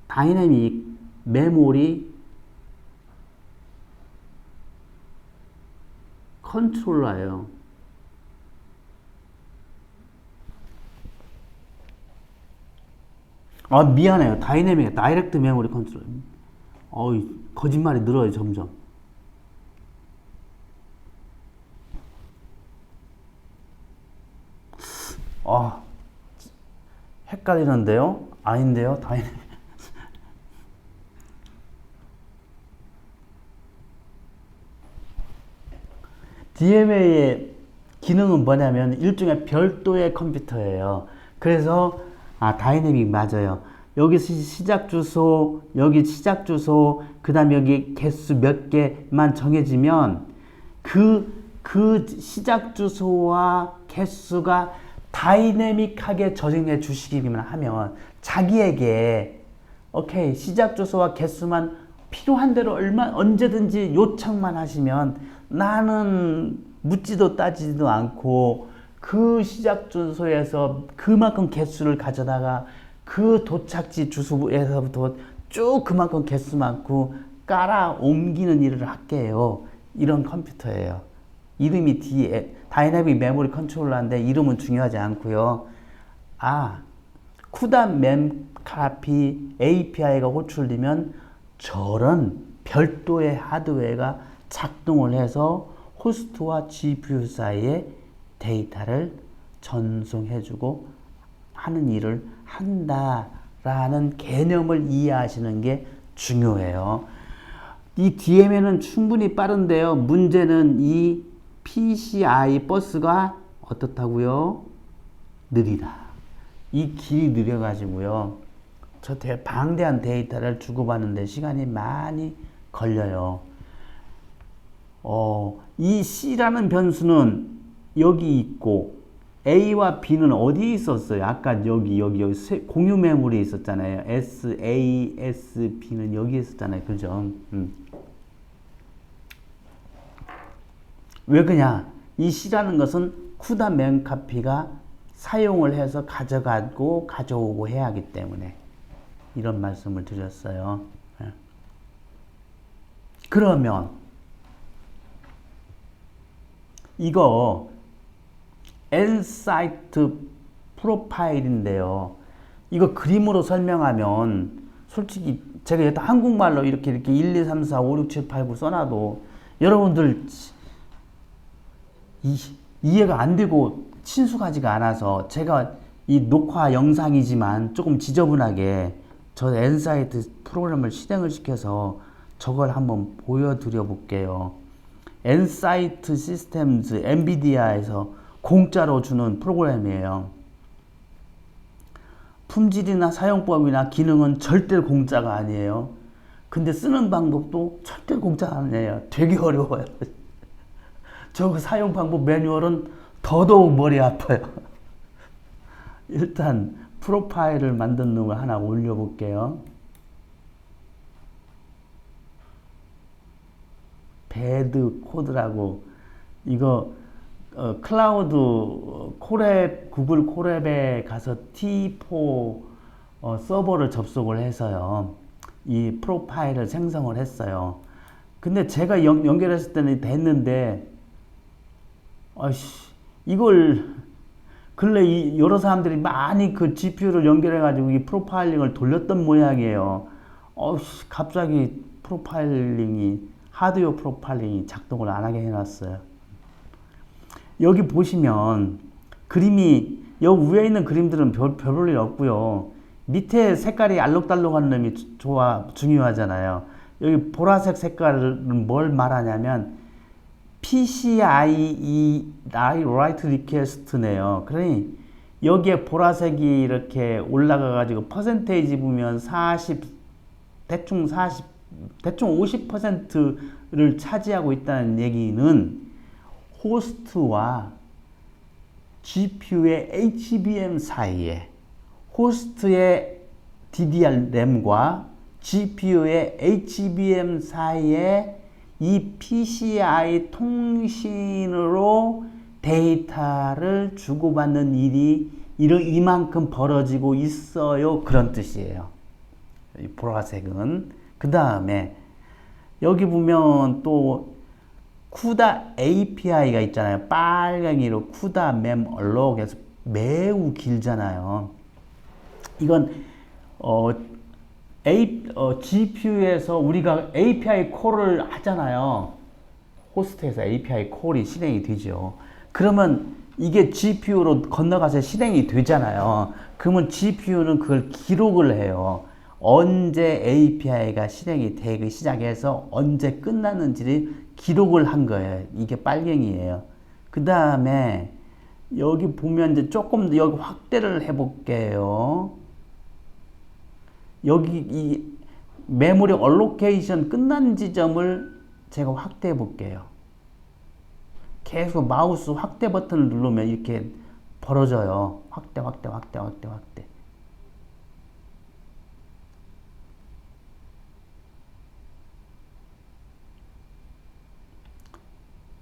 다이내믹 메모리 컨트롤러예요. 아, 미안해요. 다이내믹, 다이렉트 메모리 컨트롤. 거짓말이 늘어요, 점점. 아, 헷갈리는데요? 아닌데요? 다이내믹. DMA의 기능은 뭐냐면 일종의 별도의 컴퓨터예요. 그래서 다이내믹 맞아요. 여기 시작 주소, 여기 시작 주소, 그 다음 여기 개수 몇 개만 정해지면 그 시작 주소와 개수가 다이내믹하게 저장해 주시기만 하면 자기에게 오케이 시작 주소와 개수만 필요한 대로 언제든지 요청만 하시면 나는 묻지도 따지지도 않고 그 시작 주소에서 그만큼 개수를 가져다가 그 도착지 주소에서부터 쭉 그만큼 개수 많고 깔아 옮기는 일을 할게요. 이런 컴퓨터예요. 이름이 다이내믹 메모리 컨트롤러인데 이름은 중요하지 않고요. 쿠다 멤카피 API가 호출되면 저런 별도의 하드웨어가 작동을 해서 호스트와 GPU 사이에 데이터를 전송해주고 하는 일을 한다라는 개념을 이해하시는 게 중요해요. 이 DMA는 충분히 빠른데요. 문제는 이 PCI 버스가 어떻다고요? 느리다. 이 길이 느려가지고요. 저 방대한 데이터를 주고받는데 시간이 많이 걸려요. 이 C라는 변수는 여기 있고 A와 B는 어디에 있었어요? 아까 여기 공유 메모리에 있었잖아요. S, A, S, B는 여기 있었잖아요. 그죠? 왜 그냐? 이 C라는 것은 쿠다 멤카피가 사용을 해서 가져가고 가져오고 해야 하기 때문에 이런 말씀을 드렸어요. 그러면 이거 N사이트 프로파일인데요. 이거 그림으로 설명하면 솔직히 제가 일단 한국말로 이렇게 1, 2, 3, 4, 5, 6, 7, 8, 9 써놔도 여러분들 이해가 안 되고 친숙하지가 않아서 제가 이 녹화 영상이지만 조금 지저분하게 저 N사이트 프로그램을 실행을 시켜서 저걸 한번 보여드려 볼게요. N사이트 시스템즈 엔비디아에서 공짜로 주는 프로그램이에요. 품질이나 사용법이나 기능은 절대 공짜가 아니에요. 근데 쓰는 방법도 절대 공짜가 아니에요. 되게 어려워요. 저 사용 방법 매뉴얼은 더더욱 머리 아파요. 일단 프로파일을 만드는 걸 하나 올려볼게요. 배드 코드라고 이거 클라우드 콜앱 구글 콜앱에 가서 T4 서버를 접속을 해서요. 이 프로파일을 생성을 했어요. 근데 제가 연결했을 때는 됐는데 이걸 근래 여러 사람들이 많이 그 GPU를 연결해 가지고 이 프로파일링을 돌렸던 모양이에요. 갑자기 하드웨어 프로파일링이 작동을 안 하게 해놨어요. 여기 보시면 그림이 여기 위에 있는 그림들은 별 일 없고요. 밑에 색깔이 알록달록한 놈이 중요하잖아요. 여기 보라색 색깔은 뭘 말하냐면 PCIe write request네요. 그러니 여기에 보라색이 이렇게 올라가 가지고 퍼센테이지 보면 대충 50%를 차지하고 있다는 얘기는 호스트와 GPU의 HBM 사이에 호스트의 DDR 램과 GPU의 HBM 사이에 이 PCI 통신으로 데이터를 주고받는 일이 이만큼 벌어지고 있어요. 그런 뜻이에요. 이 보라색은. 그 다음에 여기 보면 또 쿠다 API가 있잖아요. 빨강이로 쿠다 멤 얼럭에서 매우 길잖아요. 이건 어, GPU에서 우리가 API 콜을 하잖아요. 호스트에서 API 콜이 실행이 되죠. 그러면 이게 GPU로 건너가서 실행이 되잖아요. 그러면 GPU는 그걸 기록을 해요. 언제 API가 실행이 되기 시작해서 언제 끝났는지를 기록을 한 거예요. 이게 빨갱이에요. 그 다음에 여기 보면 이제 조금 더 여기 확대를 해볼게요. 여기 이 메모리 얼로케이션 끝난 지점을 제가 확대해 볼게요. 계속 마우스 확대 버튼을 누르면 이렇게 벌어져요. 확대, 확대, 확대, 확대, 확대.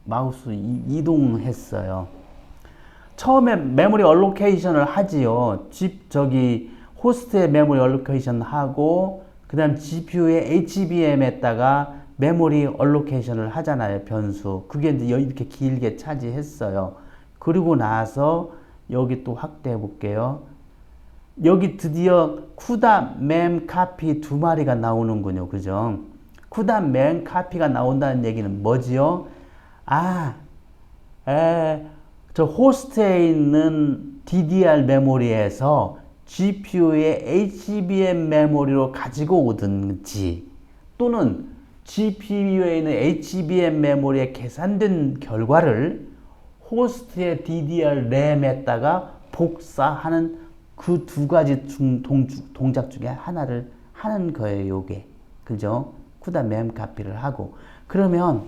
마우스 이동했어요. 처음에 메모리 얼로케이션을 하지요. 호스트에 메모리 얼로케이션 하고, 그 다음 GPU의 HBM에다가 메모리 얼로케이션을 하잖아요. 변수. 그게 이제 이렇게 길게 차지했어요. 그리고 나서 여기 또 확대해 볼게요. 여기 드디어 쿠다 맴 카피 두 마리가 나오는군요. 그죠? 쿠다 맴 카피가 나온다는 얘기는 뭐지요? 저 호스트에 있는 DDR 메모리에서 GPU의 HBM 메모리로 가지고 오든지 또는 GPU에 있는 HBM 메모리에 계산된 결과를 호스트의 DDR 램에다가 복사하는 그 두 가지 동작 중에 하나를 하는 거예요. 요게. 그죠? 쿠다 맴 카피를 하고. 그러면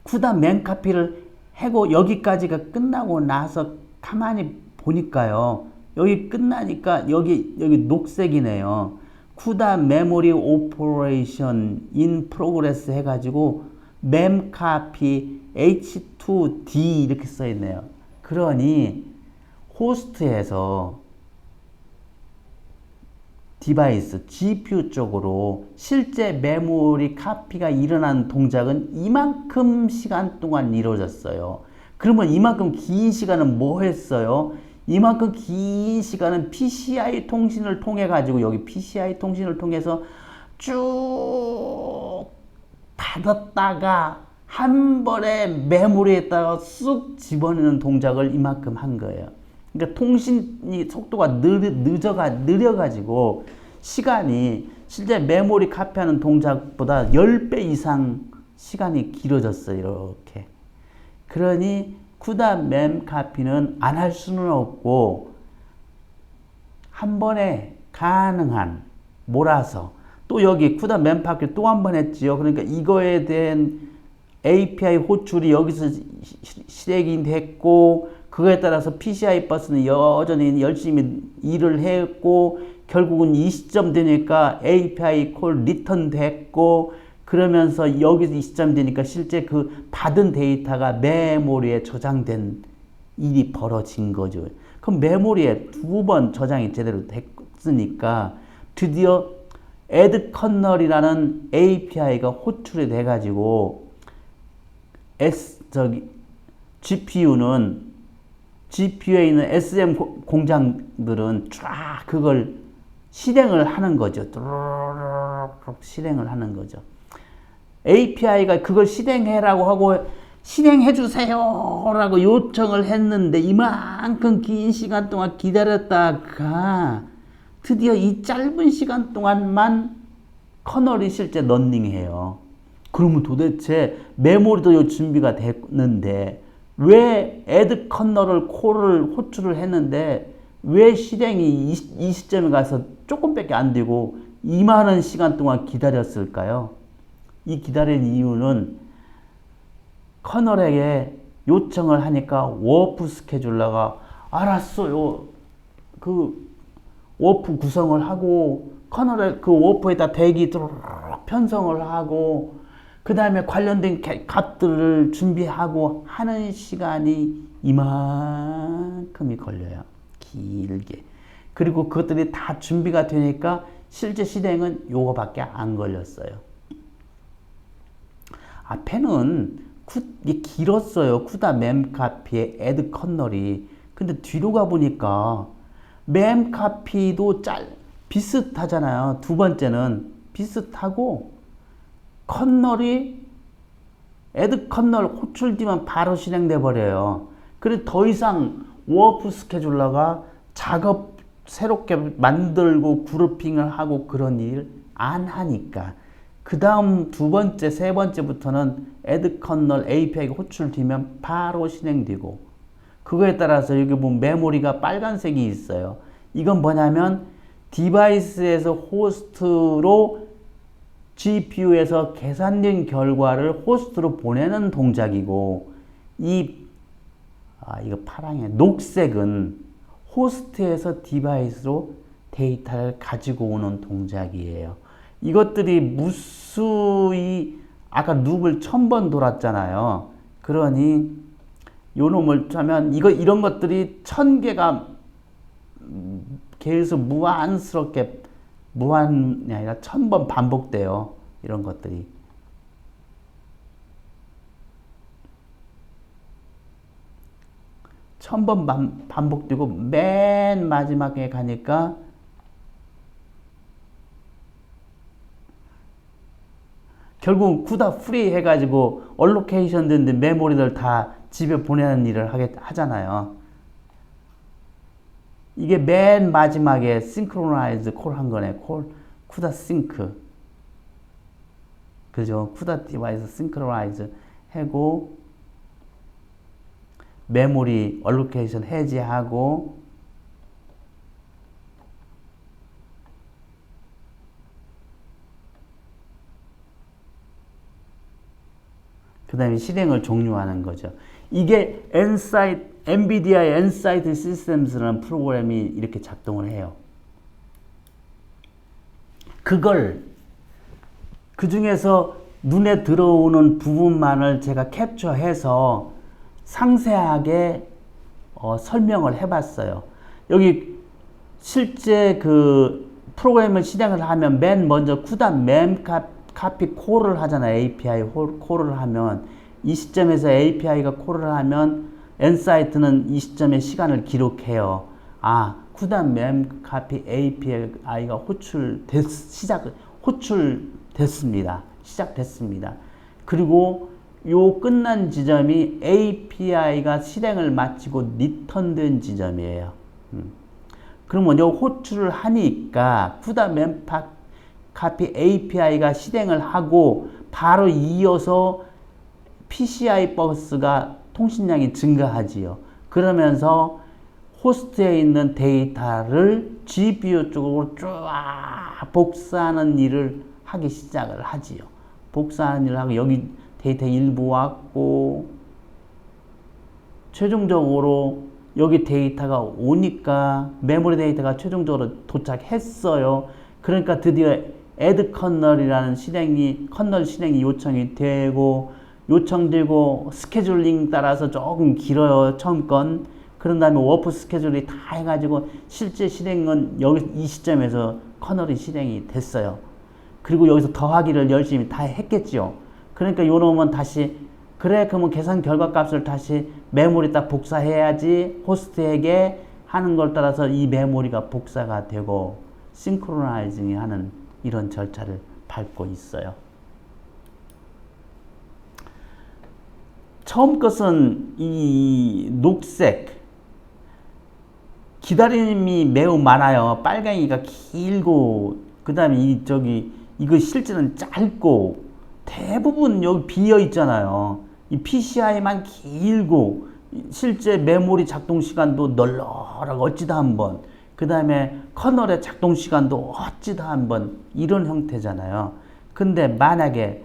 쿠다 맴 카피를 하고 여기까지가 끝나고 나서 가만히 보니까요. 여기 끝나니까 여기 녹색이네요. 쿠다 메모리 오퍼레이션 인 프로그레스 해가지고 맴 카피 H2D 이렇게 써 있네요. 그러니 호스트에서 디바이스 GPU 쪽으로 실제 메모리 카피가 일어난 동작은 이만큼 시간 동안 이루어졌어요. 그러면 이만큼 긴 시간은 뭐 했어요? 이만큼 긴 시간은 PCI 통신을 통해 가지고 여기 PCI 통신을 통해서 쭉 닫았다가 한 번에 메모리에다가 쑥 집어넣는 동작을 이만큼 한 거예요. 그러니까 통신이 속도가 느려가지고 시간이 실제 메모리 카피하는 동작보다 10배 이상 시간이 길어졌어요. 이렇게. 그러니 쿠다 맴 카피는 안 할 수는 없고 한 번에 가능한 몰아서 또 여기 쿠다 맴 카피 또 한 번 했지요. 그러니까 이거에 대한 API 호출이 여기서 실행이 됐고 그거에 따라서 PCI 버스는 여전히 열심히 일을 했고 결국은 이 시점 되니까 API 콜 리턴 됐고 그러면서 여기서 이 시점 되니까 실제 그 받은 데이터가 메모리에 저장된 일이 벌어진 거죠. 그럼 메모리에 두 번 저장이 제대로 됐으니까 드디어 add kernel이라는 API가 호출이 돼가지고 GPU에 있는 SM 공장들은 쫙 그걸 실행을 하는 거죠. 실행을 하는 거죠. API가 그걸 실행해라고 하고 실행해 주세요라고 요청을 했는데 이만큼 긴 시간 동안 기다렸다가 드디어 이 짧은 시간 동안만 커널이 실제 런닝해요. 그러면 도대체 메모리도 준비가 됐는데 왜 add 커널을 콜을 호출을 했는데 왜 실행이 이 시점에 가서 조금밖에 안 되고 이만한 시간 동안 기다렸을까요? 이 기다린 이유는 커널에게 요청을 하니까 워프 스케줄러가 알았어요. 그 워프 구성을 하고 커널에 그 워프에다 대기 편성을 하고 그 다음에 관련된 값들을 준비하고 하는 시간이 이만큼이 걸려요. 길게. 그리고 그것들이 다 준비가 되니까 실제 실행은 요거밖에 안 걸렸어요. 앞에는 길었어요. 쿠다 맴카피의 add 커널이. 근데 뒤로 가보니까 맴카피도 비슷하잖아요. 두 번째는 비슷하고 커널이 애드 커널 호출되면 바로 실행돼 버려요. 그래서 더 이상 워프 스케줄러가 작업 새롭게 만들고 그룹핑을 하고 그런 일 안 하니까 그 다음 두 번째, 세 번째부터는 애드 커널 API가 호출되면 바로 실행되고 그거에 따라서 여기 보면 메모리가 빨간색이 있어요. 이건 뭐냐면 디바이스에서 호스트로 GPU에서 계산된 결과를 호스트로 보내는 동작이고 이거 파랑에 녹색은 호스트에서 디바이스로 데이터를 가지고 오는 동작이에요. 이것들이 무수히 아까 룹을 1000번 돌았잖아요. 그러니 요 놈을 짜면 이런 것들이 1000개가 계속 무한스럽게 무한이 아니라 1000번 반복돼요. 이런 것들이. 반복되고 맨 마지막에 가니까 결국 쿠다 프리 해가지고 얼로케이션 된 메모리들 다 집에 보내는 일을 하잖아요. 이게 맨 마지막에 싱크로나이즈 콜 한 거네. 쿠다 싱크. 그죠? 쿠다 디바이스 싱크로나이즈 하고 메모리 얼로케이션 해제하고 그 다음에 실행을 종료하는 거죠. 이게 엔비디아의 엔사이트 시스템스라는 프로그램이 이렇게 작동을 해요. 그걸 그 중에서 눈에 들어오는 부분만을 제가 캡처해서 상세하게 설명을 해봤어요. 여기 실제 그 프로그램을 실행을 하면 맨 먼저 쿠다 멤 카피 콜을 하잖아요. API 콜을 하면 이 시점에서 API가 콜을 하면 엔사이트는 이 시점의 시간을 기록해요. 쿠다 멤 카피 API가 호출됐습니다. 시작됐습니다. 그리고 요 끝난 지점이 API가 실행을 마치고 리턴된 지점이에요. 그러면 요 호출을 하니까 쿠다 멤 카피 API가 실행을 하고 바로 이어서 PCI 버스가 통신량이 증가하지요. 그러면서 호스트에 있는 데이터를 GPU 쪽으로 쫙 복사하는 일을 하기 시작을 하지요. 복사하는 일을 하고 여기 데이터 일부 왔고 최종적으로 여기 데이터가 오니까 메모리 데이터가 최종적으로 도착했어요. 그러니까 드디어 add 커널이라는 커널 실행이 요청이 되고 요청되고 스케줄링 따라서 조금 길어요. 처음 건. 그런 다음에 워프 스케줄이 다 해가지고 실제 실행은 여기 이 시점에서 커널이 실행이 됐어요. 그리고 여기서 더하기를 열심히 다 했겠죠. 그러니까 요 놈은 다시 그러면 계산 결과 값을 다시 메모리에다 복사해야지 호스트에게 하는 걸 따라서 이 메모리가 복사가 되고 싱크로나이징이 하는 이런 절차를 밟고 있어요. 처음 것은 이 녹색 기다림이 매우 많아요. 빨강이가 길고 그 다음에 이거 실제는 짧고 대부분 여기 비어 있잖아요. 이 PCI만 길고 실제 메모리 작동 시간도 널널하고 어찌다 한번 그 다음에 커널의 작동 시간도 어찌다 한번 이런 형태잖아요. 근데 만약에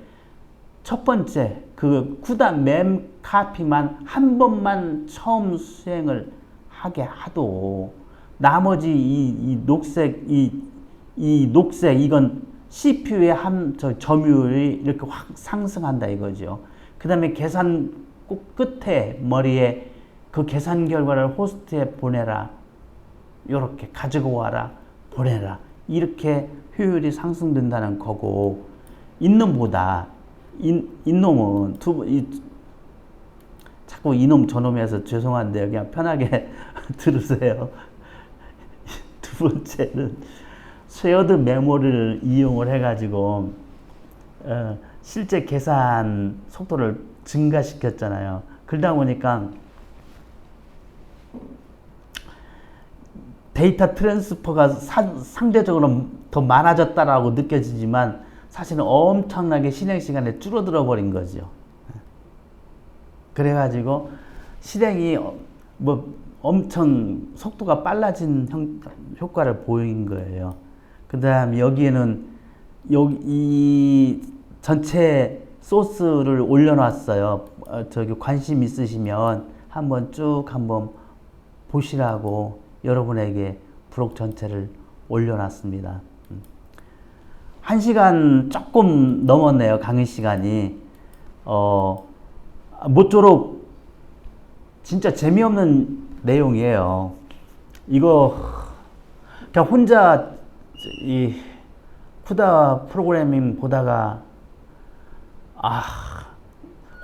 첫 번째 그 쿠다 멤 카피만 한 번만 처음 수행을 하게 하도 나머지 이 녹색 이건 CPU의 점유율이 이렇게 확 상승한다 이거죠. 그 다음에 계산 끝에 머리에 그 계산 결과를 호스트에 보내라. 이렇게 가지고 와라. 보내라. 이렇게 효율이 상승된다는 거고 이놈보다 이놈은 자꾸 이놈 저놈해서 죄송한데 그냥 편하게 들으세요. 두 번째는 쉐어드 메모리를 이용을 해가지고 실제 계산 속도를 증가시켰잖아요. 그러다 보니까 데이터 트랜스퍼가 상대적으로 더 많아졌다라고 느껴지지만 사실은 엄청나게 실행 시간이 줄어들어 버린 거죠. 그래가지고 실행이 뭐 엄청 속도가 빨라진 효과를 보인 거예요. 그 다음 여기에는 여기 이 전체 소스를 올려놨어요. 저기 관심 있으시면 한번 쭉 한번 보시라고 여러분에게 브록 전체를 올려놨습니다. 1시간 조금 넘었네요. 강의 시간이. 모쪼록 진짜 재미없는 내용이에요. 이거 그냥 혼자 이 쿠다 프로그래밍 보다가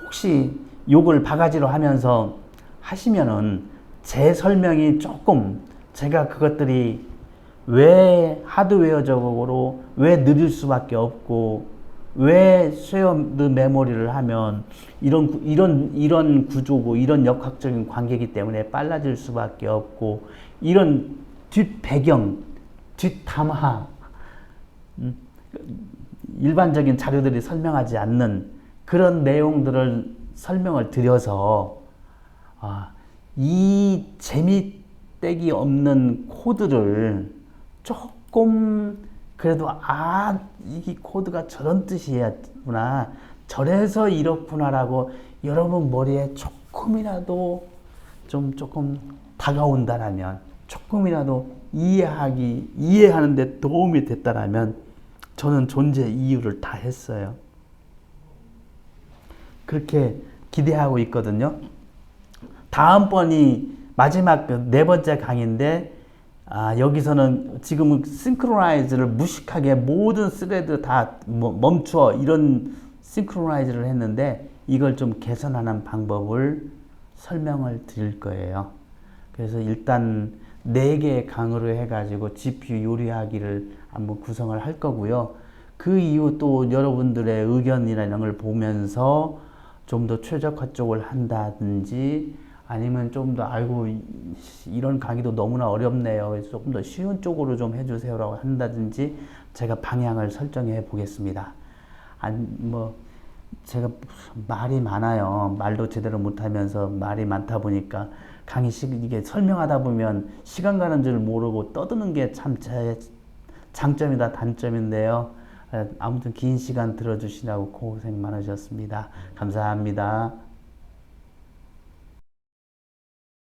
혹시 욕을 바가지로 하면서 하시면은 제 설명이 조금 제가 그것들이 왜 하드웨어적으로 왜 느릴 수밖에 없고 왜 쉐어드 메모리를 하면 이런 구조고 이런 역학적인 관계이기 때문에 빨라질 수밖에 없고 이런 뒷 배경, 뒷 담화 일반적인 자료들이 설명하지 않는 그런 내용들을 설명을 드려서 이 재미떼기 없는 코드를 조금 그래도 이 코드가 저런 뜻이구나 저래서 이렇구나라고 여러분 머리에 조금이라도 조금 다가온다라면 조금이라도 이해하는 데 도움이 됐다라면 저는 존재 이유를 다 했어요. 그렇게 기대하고 있거든요. 다음번이 마지막 네 번째 강의인데 여기서는 지금은 싱크로나이즈를 무식하게 모든 스레드 다 멈추어 이런 싱크로나이즈를 했는데 이걸 좀 개선하는 방법을 설명을 드릴 거예요. 그래서 일단 4개의 강으로 해가지고 GPU 요리하기를 한번 구성을 할 거고요. 그 이후 또 여러분들의 의견이나 이런 걸 보면서 좀 더 최적화 쪽을 한다든지 아니면 좀 더 아이고 이런 강의도 너무나 어렵네요. 그래서 조금 더 쉬운 쪽으로 좀 해주세요라고 한다든지 제가 방향을 설정해 보겠습니다. 제가 말이 많아요. 말도 제대로 못하면서 말이 많다 보니까 이게 설명하다 보면 시간 가는 줄 모르고 떠드는 게 참 제 장점이다 단점인데요. 아무튼 긴 시간 들어주시라고 고생 많으셨습니다. 감사합니다.